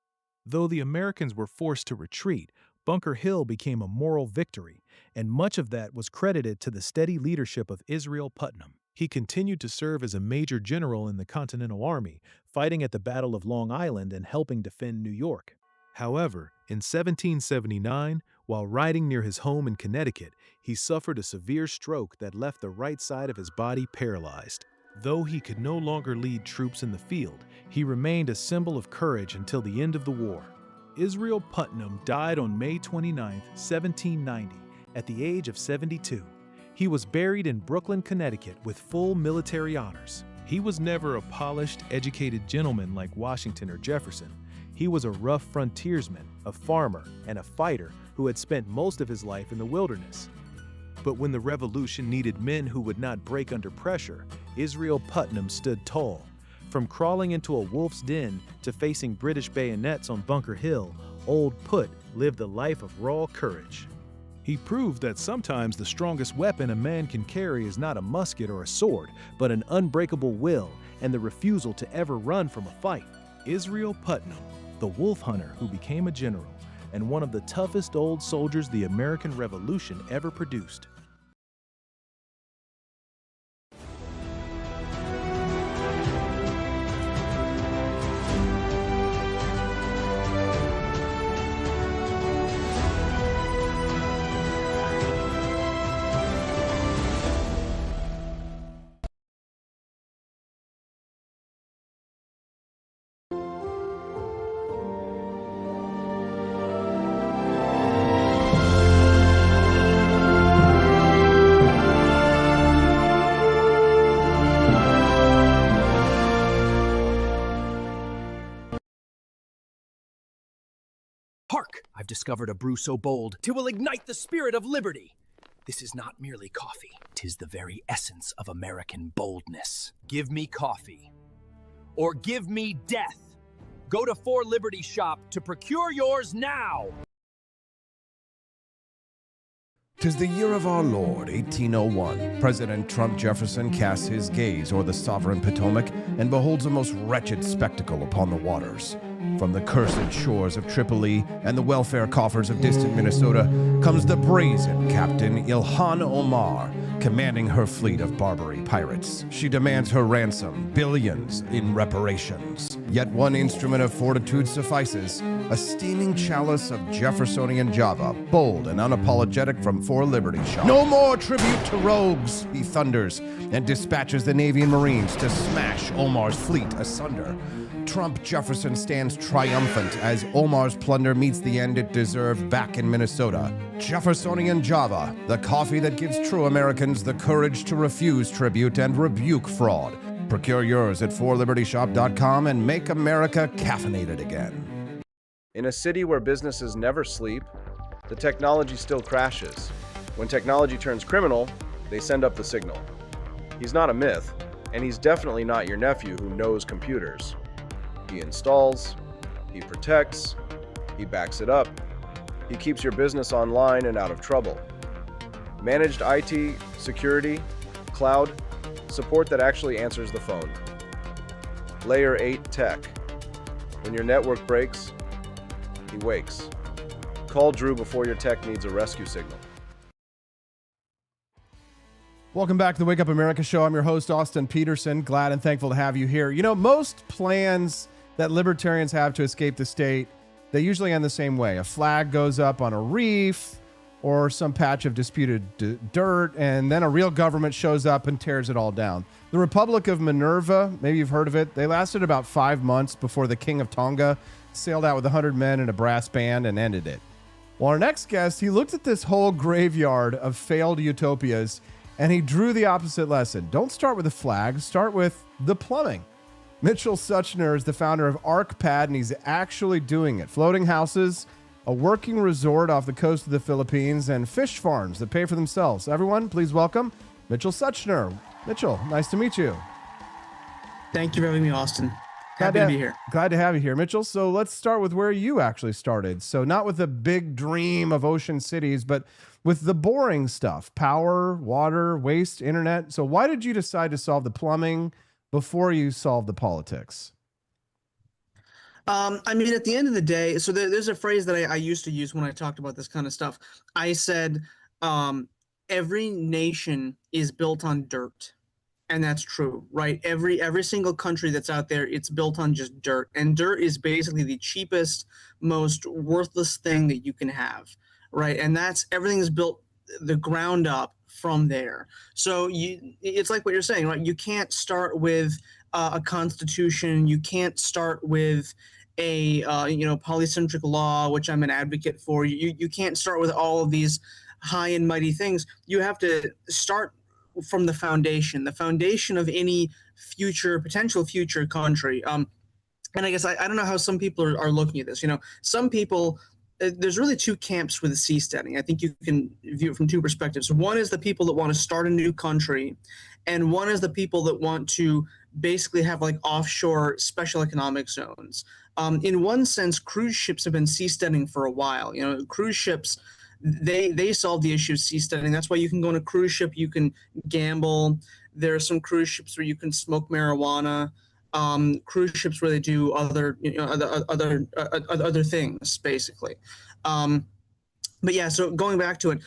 Though the Americans were forced to retreat, Bunker Hill became a moral victory, and much of that was credited to the steady leadership of Israel Putnam. He continued to serve as a major general in the Continental Army, fighting at the Battle of Long Island and helping defend New York. However, in 1779, while riding near his home in Connecticut, he suffered a severe stroke that left the right side of his body paralyzed. Though he could no longer lead troops in the field, he remained a symbol of courage until the end of the war. Israel Putnam died on May 29, 1790, at the age of 72. He was buried in Brooklyn, Connecticut, with full military honors. He was never a polished, educated gentleman like Washington or Jefferson. He was a rough frontiersman, a farmer, and a fighter who had spent most of his life in the wilderness. But when the revolution needed men who would not break under pressure, Israel Putnam stood tall. From crawling into a wolf's den to facing British bayonets on Bunker Hill, Old Put lived a life of raw courage. He proved that sometimes the strongest weapon a man can carry is not a musket or a sword, but an unbreakable will and the refusal to ever run from a fight. Israel Putnam, the wolf hunter who became a general, and one of the toughest old soldiers the American Revolution ever produced. Hark! I've discovered a brew so bold, 'twill ignite the spirit of liberty. This is not merely coffee, 'tis the very essence of American boldness. Give me coffee, or give me death. Go to For Liberty Shop to procure yours now. 'Tis the year of our Lord, 1801. President Trump Jefferson casts his gaze o'er the sovereign Potomac and beholds a most wretched spectacle upon the waters. From the cursed shores of Tripoli and the welfare coffers of distant Minnesota comes the brazen Captain Ilhan Omar, commanding her fleet of Barbary pirates. She demands her ransom, billions in reparations. Yet one instrument of fortitude suffices, a steaming chalice of Jeffersonian Java, bold and unapologetic from For Liberty Shop. No more tribute to rogues, he thunders, and dispatches the Navy and Marines to smash Omar's fleet asunder. Trump Jefferson stands triumphant as Omar's plunder meets the end it deserved back in Minnesota. Jeffersonian Java, the coffee that gives true Americans the courage to refuse tribute and rebuke fraud. Procure yours at forlibertyshop.com and make America caffeinated again. In a city where businesses never sleep, the technology still crashes. When technology turns criminal, they send up the signal. He's not a myth, and he's definitely not your nephew who knows computers. He installs, he protects, he backs it up, he keeps your business online and out of trouble. Managed IT, security, cloud, support that actually answers the phone. Layer 8 tech. When your network breaks, he wakes. Call Drew before your tech needs a rescue signal. Welcome back to the Wake Up America Show. I'm your host, Austin Peterson. Glad and thankful to have you here. You know, most plans that libertarians have to escape the state, they usually end the same way. A flag goes up on a reef or some patch of disputed dirt, and then a real government shows up and tears it all down. The Republic of Minerva, maybe you've heard of it, they lasted about 5 months before the King of Tonga sailed out with 100 men and a brass band and ended it. Well, our next guest, he looked at this whole graveyard of failed utopias and he drew the opposite lesson. Don't start with the flag, start with the plumbing. Mitchell Suchner is the founder of ArcPad, and he's actually doing it. Floating houses, a working resort off the coast of the Philippines, and fish farms that pay for themselves. Everyone, please welcome Mitchell Suchner. Mitchell, nice to meet you. Thank you for having me, Austin. Happy to be here. Glad to have you here, Mitchell. So let's start with where you actually started. So not with the big dream of ocean cities, but with the boring stuff, power, water, waste, internet. So why did you decide to solve the plumbing before you solved the politics? I mean, at the end of the day, so there's a phrase that I used to use when I talked about this kind of stuff. I said, every nation is built on dirt. And that's true, right? Every single country that's out there, it's built on just dirt. And dirt is basically the cheapest, most worthless thing that you can have, right? And that's, everything is built the ground up from there. So it's like what you're saying, right? You can't start with a constitution. You can't start with a polycentric law, which I'm an advocate for. You can't start with all of these high and mighty things. You have to start from the foundation of any potential future country. And I guess I don't know how some people are looking at this. You know, some people, there's really two camps with seasteading. I think you can view it from two perspectives. One is the people that want to start a new country, and one is the people that want to basically have like offshore special economic zones. In one sense, cruise ships have been seasteading for a while. You know, cruise ships, they solve the issue of seasteading. That's why you can go on a cruise ship, you can gamble. There are some cruise ships where you can smoke marijuana. Cruise ships where they do other things, basically. But yeah, so going back to it,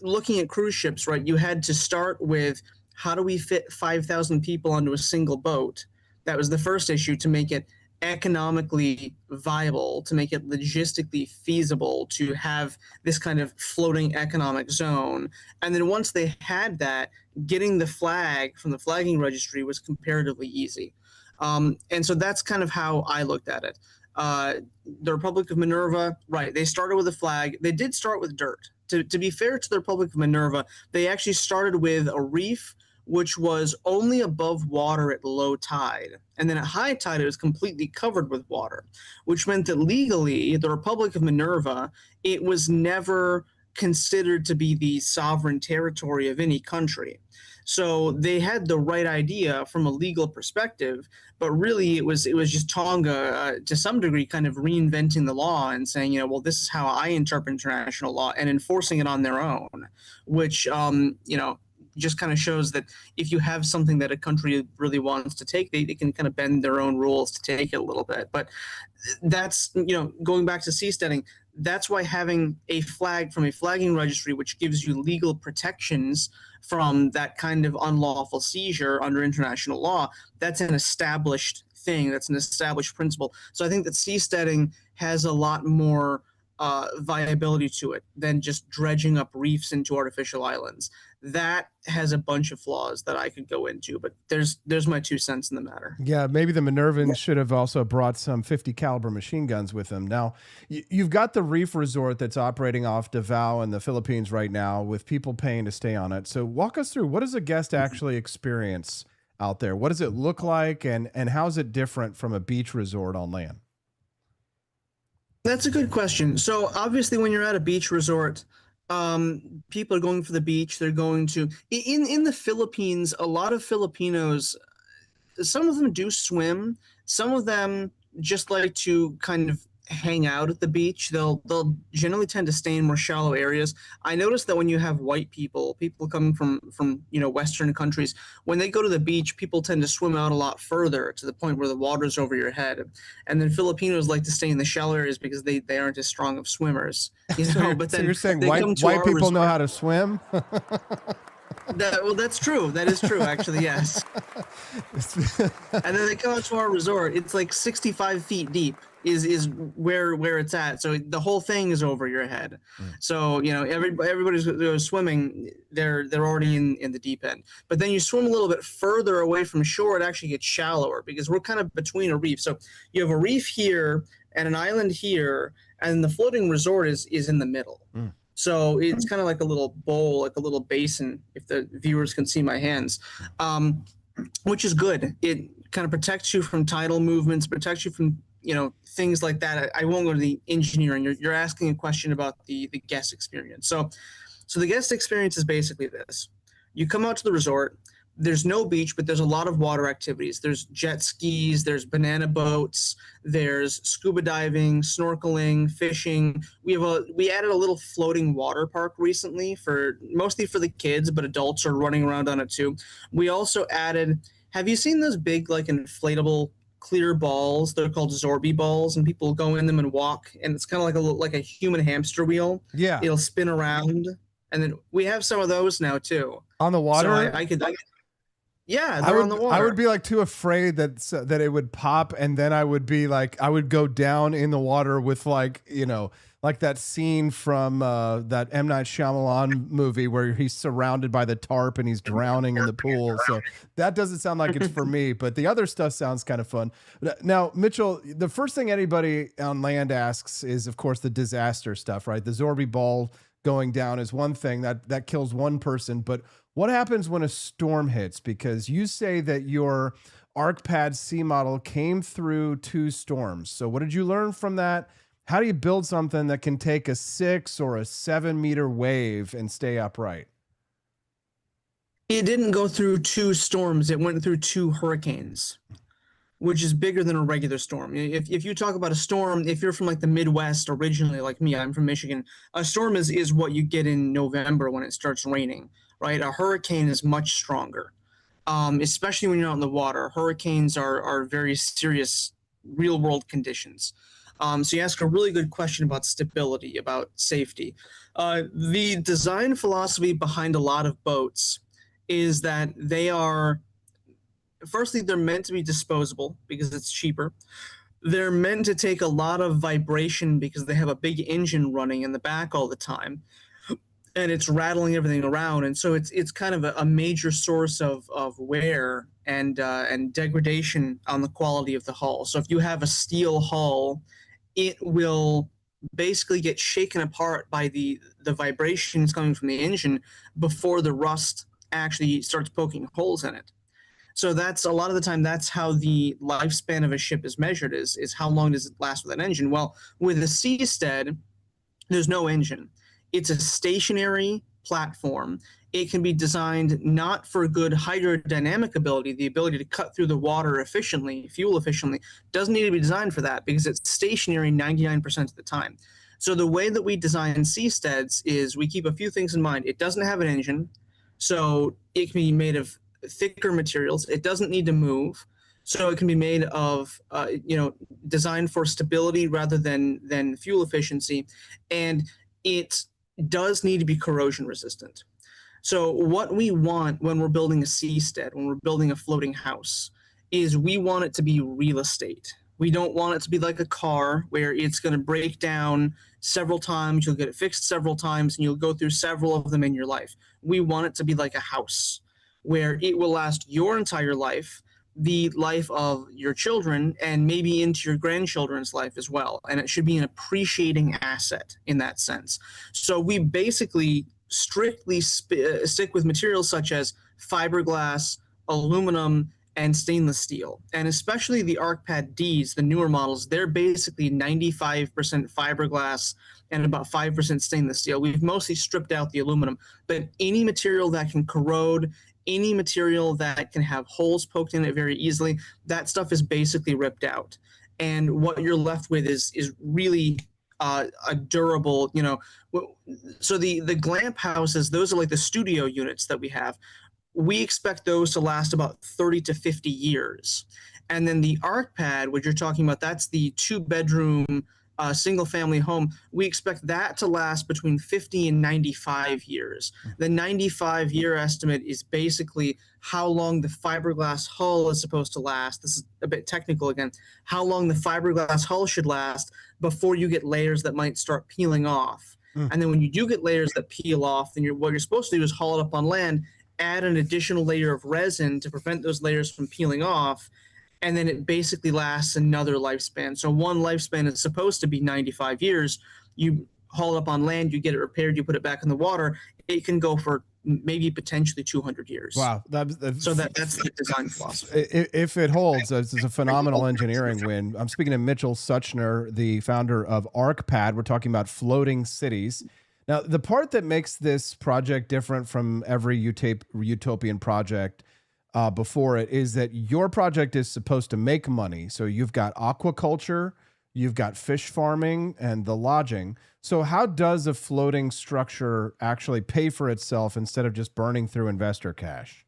looking at cruise ships, right? You had to start with, how do we fit 5,000 people onto a single boat? That was the first issue, to make it economically viable, to make it logistically feasible, to have this kind of floating economic zone. And then once they had that, getting the flag from the flagging registry was comparatively easy. And so that's kind of how I looked at it. The Republic of Minerva, right, they started with a flag. They did start with dirt. To be fair to the Republic of Minerva, they actually started with a reef which was only above water at low tide. And then at high tide, it was completely covered with water, which meant that legally, the Republic of Minerva, it was never considered to be the sovereign territory of any country. So they had the right idea from a legal perspective, but really it was just Tonga, to some degree, kind of reinventing the law and saying, well, this is how I interpret international law, and enforcing it on their own, which, just kind of shows that if you have something that a country really wants to take, they can kind of bend their own rules to take it a little bit. But that's, going back to seasteading, that's why having a flag from a flagging registry, which gives you legal protections from that kind of unlawful seizure under international law, that's an established thing. That's an established principle. So I think that seasteading has a lot more viability to it than just dredging up reefs into artificial islands. That has a bunch of flaws that I could go into, but there's my 2 cents in the matter. Yeah, maybe the Minervans should have also brought some 50 caliber machine guns with them. Now, you've got the reef resort that's operating off Davao in the Philippines right now, with people paying to stay on it. So walk us through, what does a guest actually experience out there? What does it look like, and how is it different from a beach resort on land? That's a good question. So obviously, when you're at a beach resort, people are going for the beach. They're going to, in the Philippines, a lot of Filipinos, some of them do swim. Some of them just like to kind of hang out at the beach. They'll generally tend to stay in more shallow areas. I noticed that when you have white people coming from Western countries, when they go to the beach, people tend to swim out a lot further, to the point where the water's over your head. And then Filipinos like to stay in the shallow areas because they aren't as strong of swimmers. But then so you're saying white people know how to swim? Well, that's true. That is true, actually, yes. And then they come out to our resort. It's like 65 feet deep is where it's at. So the whole thing is over your head. So, everybody's who's swimming, they're already in the deep end. But then you swim a little bit further away from shore, it actually gets shallower, because we're kind of between a reef. So you have a reef here and an island here, and the floating resort is in the middle. So it's kind of like a little bowl, like a little basin, if the viewers can see my hands, which is good. It kind of protects you from tidal movements, protects you from, things like that. I won't go to the engineering. You're asking a question about the guest experience. So the guest experience is basically this. You come out to the resort. There's no beach, but there's a lot of water activities. There's jet skis, there's banana boats, there's scuba diving, snorkeling, fishing. We added a little floating water park recently, mostly for the kids, but adults are running around on it too. We also added, have you seen those big, like, inflatable clear balls? They're called Zorby balls, and people go in them and walk, and it's kind of like a human hamster wheel. Yeah. It'll spin around, and then we have some of those now too. On the water? So I could yeah, they're on the water. I would be like too afraid that it would pop, and then I would be like, I would go down in the water with like that scene from that M. Night Shyamalan movie where he's surrounded by the tarp and he's drowning in the pool. So that doesn't sound like it's for me, but the other stuff sounds kind of fun. Now, Mitchell, the first thing anybody on land asks is, of course, the disaster stuff, right? The Zorby ball going down is one thing that kills one person, but what happens when a storm hits? Because you say that your ArcPad C model came through 2 storms. So what did you learn from that? How do you build something that can take a 6 or a 7 meter wave and stay upright? It didn't go through 2 storms. It went through 2 hurricanes. which is bigger than a regular storm. If you talk about a storm, if you're from like the Midwest originally, like me, I'm from Michigan, a storm is what you get in November when it starts raining, right? A hurricane is much stronger, especially when you're out in the water. Hurricanes are very serious real world conditions. So you ask a really good question about stability, about safety. The design philosophy behind a lot of boats is that they are, firstly, they're meant to be disposable because it's cheaper. They're meant to take a lot of vibration because they have a big engine running in the back all the time, and it's rattling everything around. And so it's kind of a major source of wear and degradation on the quality of the hull. So if you have a steel hull, it will basically get shaken apart by the vibrations coming from the engine before the rust actually starts poking holes in it. So that's a lot of the time, that's how the lifespan of a ship is measured, is how long does it last with an engine? Well, with a seastead, there's no engine. It's a stationary platform. It can be designed not for good hydrodynamic ability, the ability to cut through the water efficiently, fuel efficiently, doesn't need to be designed for that because it's stationary 99% of the time. So the way that we design seasteads is we keep a few things in mind. It doesn't have an engine, so it can be made of thicker materials. It doesn't need to move, so it can be made of, designed for stability rather than fuel efficiency, and it does need to be corrosion resistant. So what we want when we're building a seastead, when we're building a floating house, is we want it to be real estate. We don't want it to be like a car where it's going to break down several times, you'll get it fixed several times, and you'll go through several of them in your life. We want it to be like a house where it will last your entire life, the life of your children, and maybe into your grandchildren's life as well. And it should be an appreciating asset in that sense. So we basically strictly stick with materials such as fiberglass, aluminum, and stainless steel. And especially the ArcPad Ds, the newer models, they're basically 95% fiberglass and about 5% stainless steel. We've mostly stripped out the aluminum, but any material that can corrode, any material that can have holes poked in it very easily, that stuff is basically ripped out. And what you're left with is really a durable, so the glamp houses, those are like the studio units that we have. We expect those to last about 30 to 50 years. And then the ArcPad, which you're talking about, that's the 2-bedroom single family home. We expect that to last between 50 and 95 years. The 95-year estimate is basically how long the fiberglass hull is supposed to last. This is a bit technical again. How long the fiberglass hull should last before you get layers that might start peeling off. And then when you do get layers that peel off, then what you're supposed to do is haul it up on land, add an additional layer of resin to prevent those layers from peeling off, and then it basically lasts another lifespan. So one lifespan is supposed to be 95 years. You haul it up on land, you get it repaired, you put it back in the water, it can go for maybe potentially 200 years. Wow. That's the design philosophy. If it holds, this is a phenomenal engineering win. I'm speaking to Mitchell Suchner, the founder of ArcPad. We're talking about floating cities. Now, the part that makes this project different from every utopian project before it is that your project is supposed to make money. So you've got aquaculture, you've got fish farming, and the lodging. So how does a floating structure actually pay for itself instead of just burning through investor cash?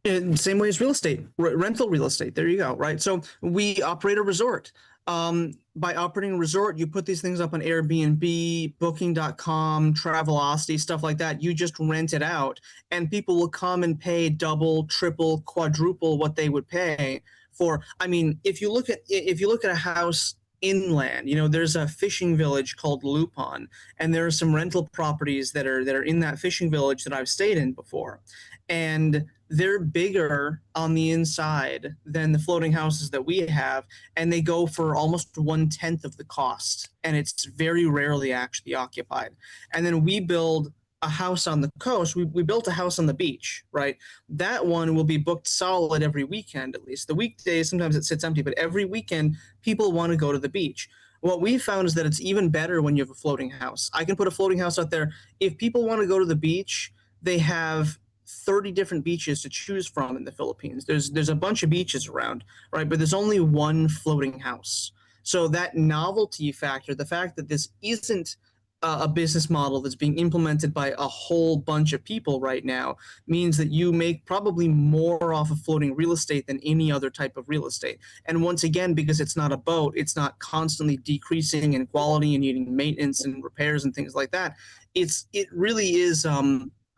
In the same way as real estate, rental real estate. There you go, right? So we operate a resort. By operating a resort, you put these things up on Airbnb, Booking.com, Travelocity, stuff like that. You just rent it out, and people will come and pay double, triple, quadruple what they would pay for. I mean, if you look at a house inland, there's a fishing village called Lupon, and there are some rental properties that are in that fishing village that I've stayed in before, and they're bigger on the inside than the floating houses that we have, and they go for almost 1/10 of the cost, and it's very rarely actually occupied. And then we build a house on the coast. We built a house on the beach, right? That one will be booked solid every weekend, at least. The weekdays, sometimes it sits empty, but every weekend people want to go to the beach. What we found is that it's even better when you have a floating house. I can put a floating house out there. If people want to go to the beach, they have 30 different beaches to choose from in the Philippines. There's a bunch of beaches around, right? But there's only one floating house. So that novelty factor, the fact that this isn't a business model that's being implemented by a whole bunch of people right now, means that you make probably more off of floating real estate than any other type of real estate. And once again, because it's not a boat, it's not constantly decreasing in quality and needing maintenance and repairs and things like that. It really is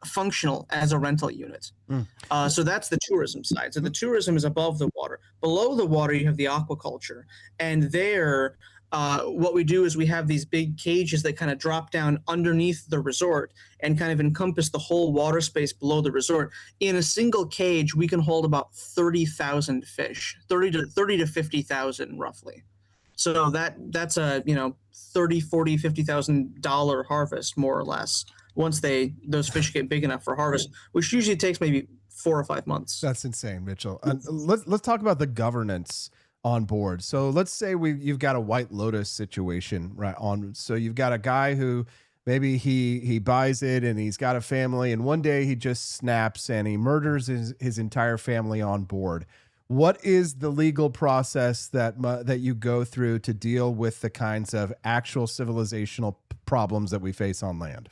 functional as a rental unit. So that's the tourism side. So the tourism is above the water. Below the water, you have the aquaculture. And there, what we do is we have these big cages that kind of drop down underneath the resort and kind of encompass the whole water space below the resort. In a single cage, we can hold about 30,000 fish, 30 to 50,000 roughly. So that's a, you know, $30, $40, $50,000 harvest, more or less, once those fish get big enough for harvest, which usually takes maybe 4 or 5 months. That's insane, Mitchell. Let's talk about the governance on board. So let's say you've got a White Lotus situation, right? So you've got a guy who maybe he buys it and he's got a family, and one day he just snaps and he murders his entire family on board. What is the legal process that you go through to deal with the kinds of actual civilizational problems that we face on land?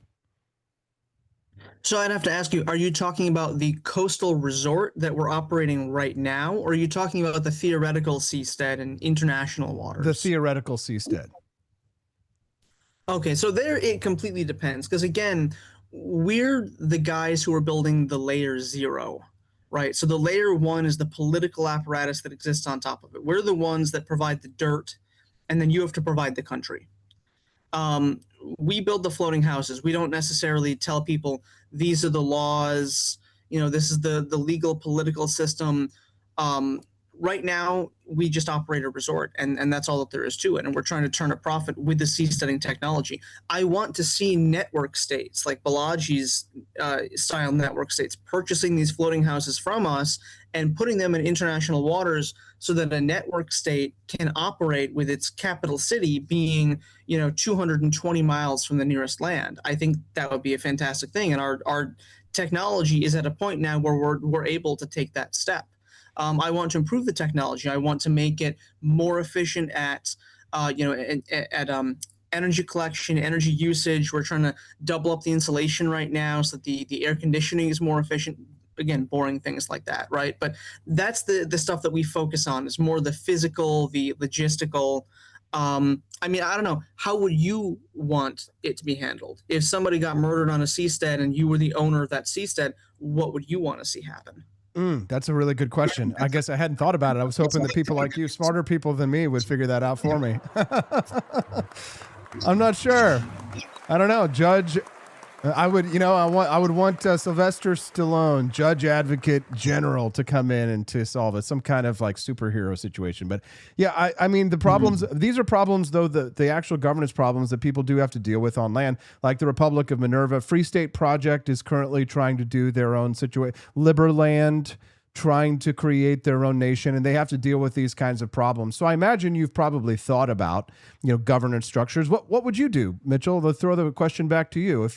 So I'd have to ask you, are you talking about the coastal resort that we're operating right now, or are you talking about the theoretical seastead and international waters? The theoretical seastead. Okay, so there it completely depends, because again, we're the guys who are building the layer 0, right? So the layer 1 is the political apparatus that exists on top of it. We're the ones that provide the dirt, and then you have to provide the country. We build the floating houses. We don't necessarily tell people these are the laws, you know, this is the legal political system. Right now, we just operate a resort, and that's all that there is to it. And we're trying to turn a profit with the seasteading technology. I want to see network states like Balaji's style network states purchasing these floating houses from us and putting them in international waters so that a network state can operate with its capital city being, you know, 220 miles from the nearest land. I think that would be a fantastic thing. And our technology is at a point now where we're able to take that step. I want to improve the technology. I want to make it more efficient at energy collection, energy usage. We're trying to double up the insulation right now so that the air conditioning is more efficient. Again, boring things like that, right? But that's the stuff that we focus on, is more the physical, the logistical. I mean, I don't know. How would you want it to be handled? If somebody got murdered on a seastead and you were the owner of that seastead, what would you want to see happen? That's a really good question. I guess I hadn't thought about it. I was hoping that people like you, smarter people than me, would figure that out for me. I'm not sure. I don't know. Judge, I would want Sylvester Stallone, Judge Advocate General, to come in and to solve it, some kind of like superhero situation. But yeah, I mean, the problems, these are problems, though, the actual governance problems that people do have to deal with on land, like the Republic of Minerva. Free State Project is currently trying to do their own situation. Liberland trying to create their own nation, and they have to deal with these kinds of problems. So I imagine you've probably thought about, governance structures. What would you do, Mitchell? To throw the question back to you, if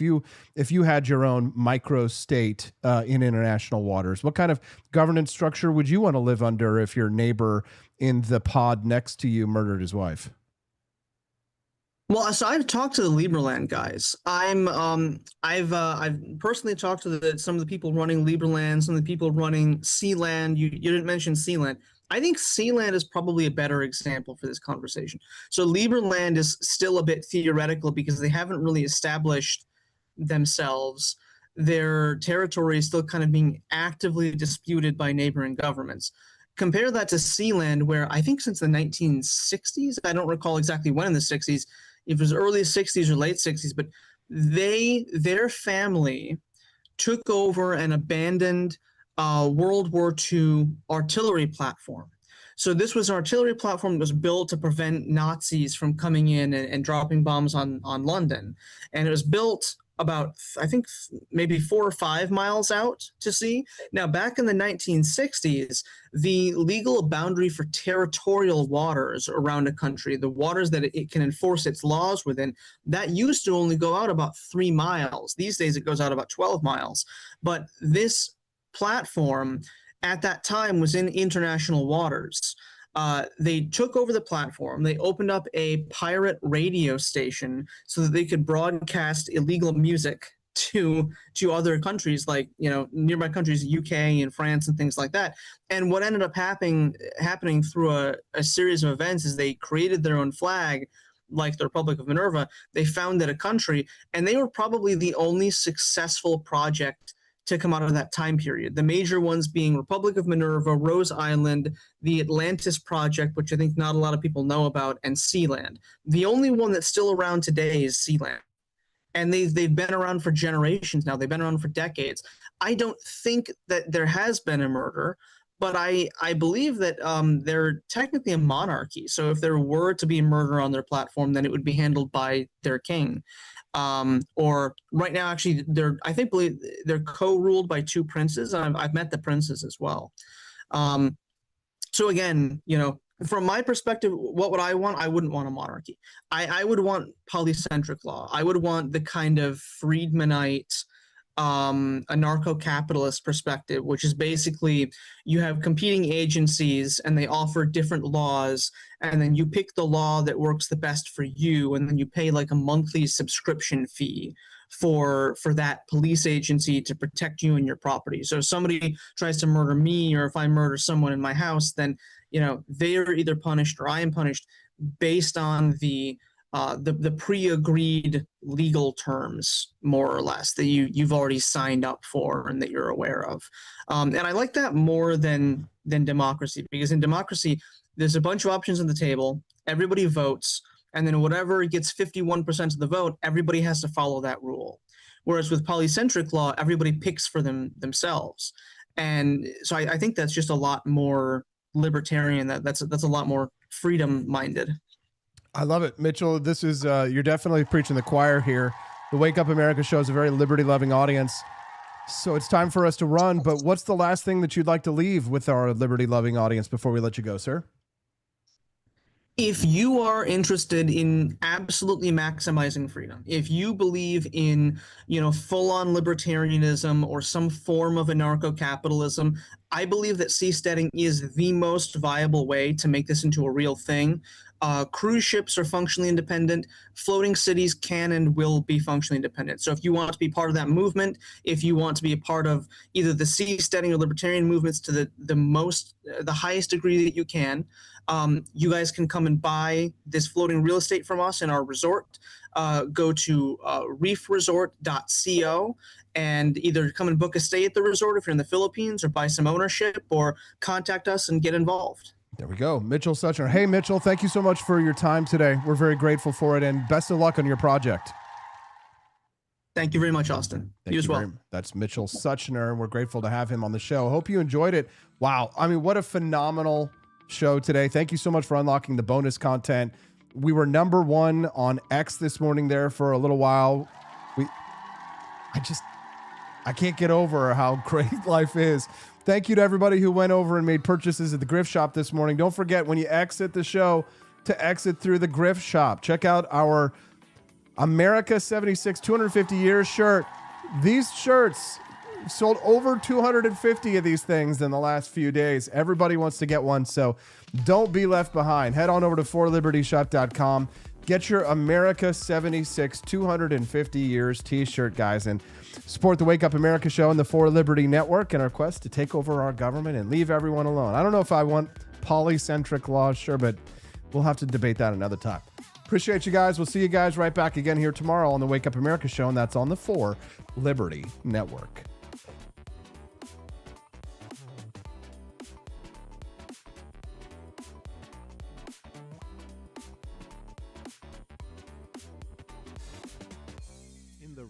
you had your own micro state in international waters, what kind of governance structure would you want to live under if your neighbor in the pod next to you murdered his wife? Well, so I've talked to the Liberland guys. I've personally talked to some of the people running Liberland, some of the people running Sealand. You didn't mention Sealand. I think Sealand is probably a better example for this conversation. So Liberland is still a bit theoretical because they haven't really established themselves. Their territory is still kind of being actively disputed by neighboring governments. Compare that to Sealand, where I think since the 1960s, I don't recall exactly when in the 60s, if it was early 60s or late 60s, but their family took over an abandoned World War II artillery platform. So this was an artillery platform that was built to prevent Nazis from coming in and dropping bombs on London. And it was built about, I think, maybe 4 or 5 miles out to sea. Now, back in the 1960s, the legal boundary for territorial waters around a country, the waters that it can enforce its laws within, that used to only go out about 3 miles. These days, it goes out about 12 miles. But this platform at that time was in international waters. They took over the platform. They opened up a pirate radio station so that they could broadcast illegal music to other countries, like, you know, nearby countries, UK and France and things like that. And what ended up happening through a series of events is they created their own flag, like the Republic of Minerva. They founded a country, and they were probably the only successful project to come out of that time period. The major ones being Republic of Minerva, Rose Island, the Atlantis Project, which I think not a lot of people know about, and Sealand. The only one that's still around today is Sealand. And they've been around for generations now. They've been around for decades. I don't think that there has been a murder, but I believe that they're technically a monarchy. So if there were to be a murder on their platform, then it would be handled by their king. Or right now, actually, believe they're co-ruled by 2 princes. I've met the princes as well. So again, you know, from my perspective, what would I want? I wouldn't want a monarchy. I would want polycentric law. I would want the kind of Friedmanite, anarcho-capitalist perspective, which is basically you have competing agencies and they offer different laws, and then you pick the law that works the best for you, and then you pay like a monthly subscription fee for that police agency to protect you and your property. So if somebody tries to murder me, or if I murder someone in my house, then, you know, they are either punished or I am punished based on the pre-agreed legal terms, more or less, that you've already signed up for and that you're aware of. And I like that more than democracy, because in democracy, there's a bunch of options on the table, everybody votes, and then whatever gets 51% of the vote, everybody has to follow that rule. Whereas with polycentric law, everybody picks for themselves. And so I think that's just a lot more libertarian, that's a lot more freedom-minded. I love it. Mitchell, this is, you're definitely preaching the choir here. The Wake Up America show is a very liberty-loving audience. So it's time for us to run, but what's the last thing that you'd like to leave with our liberty-loving audience before we let you go, sir? If you are interested in absolutely maximizing freedom, if you believe in, you know, full-on libertarianism or some form of anarcho-capitalism, I believe that seasteading is the most viable way to make this into a real thing. Cruise ships are functionally independent. Floating cities can and will be functionally independent. So if you want to be part of that movement, if you want to be a part of either the seasteading or libertarian movements to the highest degree that you can, you guys can come and buy this floating real estate from us in our resort. Go to reefresort.co and either come and book a stay at the resort if you're in the Philippines, or buy some ownership, or contact us and get involved. There we go. Mitchell Suchner. Hey, Mitchell, thank you so much for your time today. We're very grateful for it, and best of luck on your project. Thank you very much, Austin. You as well. That's Mitchell Suchner, and we're grateful to have him on the show. Hope you enjoyed it. Wow. I mean, what a phenomenal show today. Thank you so much for unlocking the bonus content. We were #1 on X this morning there for a little while. I can't get over how great life is. Thank you to everybody who went over and made purchases at the Grift Shop this morning. Don't forget, when you exit the show, to exit through the Grift Shop. Check out our America 76 250 years shirt. These shirts sold over 250 of these things in the last few days. Everybody wants to get one, so don't be left behind. Head on over to forlibertyshop.com. Get your America 76 250 years t-shirt, guys, and support the Wake Up America show and the For Liberty Network in our quest to take over our government and leave everyone alone. I don't know if I want polycentric laws, sure, but we'll have to debate that another time. Appreciate you guys. We'll see you guys right back again here tomorrow on the Wake Up America show, and that's on the For Liberty Network.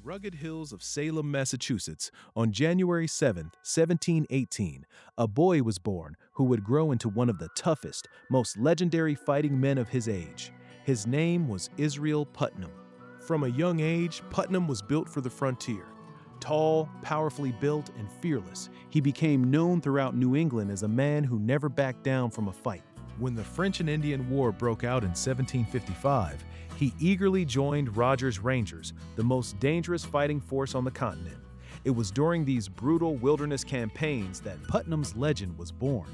Rugged hills of Salem, Massachusetts, on January 7th, 1718, a boy was born who would grow into one of the toughest, most legendary fighting men of his age. His name was Israel Putnam. From a young age, Putnam was built for the frontier. Tall, powerfully built, and fearless, he became known throughout New England as a man who never backed down from a fight. When the French and Indian War broke out in 1755, he eagerly joined Rogers' Rangers, the most dangerous fighting force on the continent. It was during these brutal wilderness campaigns that Putnam's legend was born.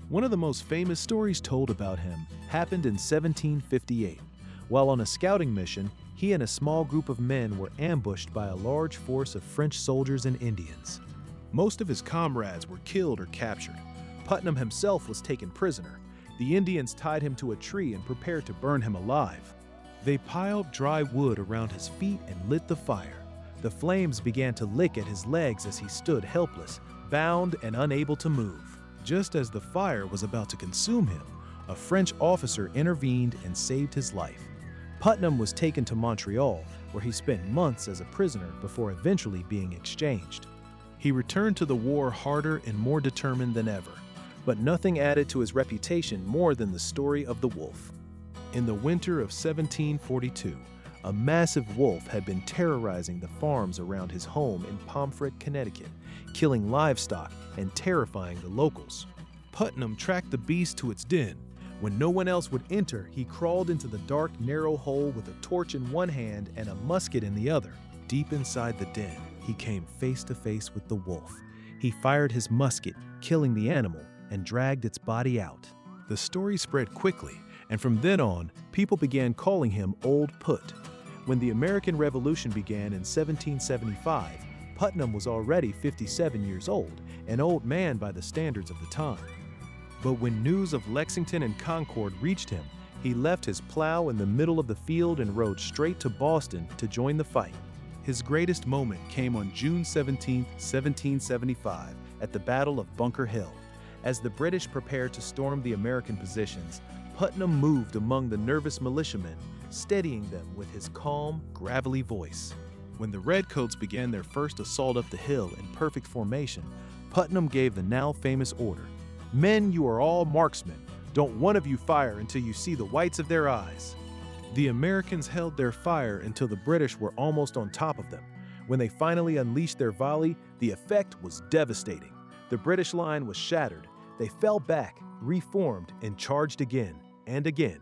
One of the most famous stories told about him happened in 1758. While on a scouting mission, he and a small group of men were ambushed by a large force of French soldiers and Indians. Most of his comrades were killed or captured. Putnam himself was taken prisoner. The Indians tied him to a tree and prepared to burn him alive. They piled dry wood around his feet and lit the fire. The flames began to lick at his legs as he stood helpless, bound and unable to move. Just as the fire was about to consume him, a French officer intervened and saved his life. Putnam was taken to Montreal, where he spent months as a prisoner before eventually being exchanged. He returned to the war harder and more determined than ever, but nothing added to his reputation more than the story of the wolf. In the winter of 1742, a massive wolf had been terrorizing the farms around his home in Pomfret, Connecticut, killing livestock and terrifying the locals. Putnam tracked the beast to its den. When no one else would enter, he crawled into the dark, narrow hole with a torch in one hand and a musket in the other. Deep inside the den, he came face to face with the wolf. He fired his musket, killing the animal, and dragged its body out. The story spread quickly, and from then on, people began calling him Old Put. When the American Revolution began in 1775, Putnam was already 57 years old, an old man by the standards of the time. But when news of Lexington and Concord reached him, he left his plow in the middle of the field and rode straight to Boston to join the fight. His greatest moment came on June 17, 1775, at the Battle of Bunker Hill. As the British prepared to storm the American positions, Putnam moved among the nervous militiamen, steadying them with his calm, gravelly voice. When the Redcoats began their first assault up the hill in perfect formation, Putnam gave the now famous order, "Men, you are all marksmen. Don't one of you fire until you see the whites of their eyes." The Americans held their fire until the British were almost on top of them. When they finally unleashed their volley, the effect was devastating. The British line was shattered. They fell back, reformed, and charged again and again.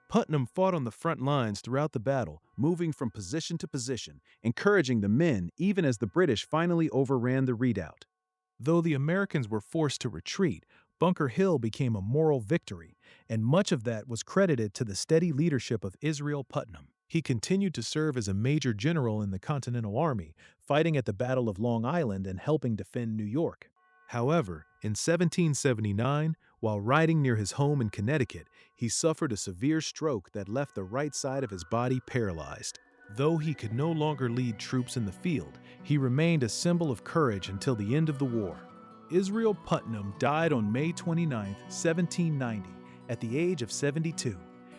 Putnam fought on the front lines throughout the battle, moving from position to position, encouraging the men even as the British finally overran the redoubt. Though the Americans were forced to retreat, Bunker Hill became a moral victory, and much of that was credited to the steady leadership of Israel Putnam. He continued to serve as a major general in the Continental Army, fighting at the Battle of Long Island and helping defend New York. However, in 1779, while riding near his home in Connecticut, he suffered a severe stroke that left the right side of his body paralyzed. Though he could no longer lead troops in the field, he remained a symbol of courage until the end of the war. Israel Putnam died on May 29, 1790, at the age of 72.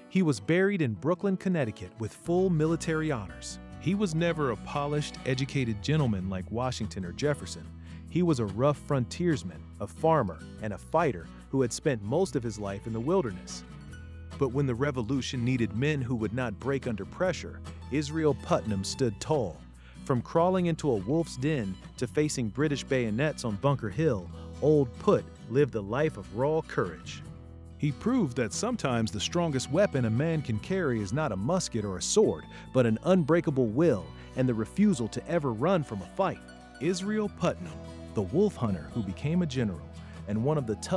He was buried in Brooklyn, Connecticut, with full military honors. He was never a polished, educated gentleman like Washington or Jefferson. He was a rough frontiersman, a farmer, and a fighter who had spent most of his life in the wilderness. But when the revolution needed men who would not break under pressure, Israel Putnam stood tall. From crawling into a wolf's den to facing British bayonets on Bunker Hill, Old Put lived a life of raw courage. He proved that sometimes the strongest weapon a man can carry is not a musket or a sword, but an unbreakable will and the refusal to ever run from a fight. Israel Putnam, the wolf hunter who became a general, and one of the toughest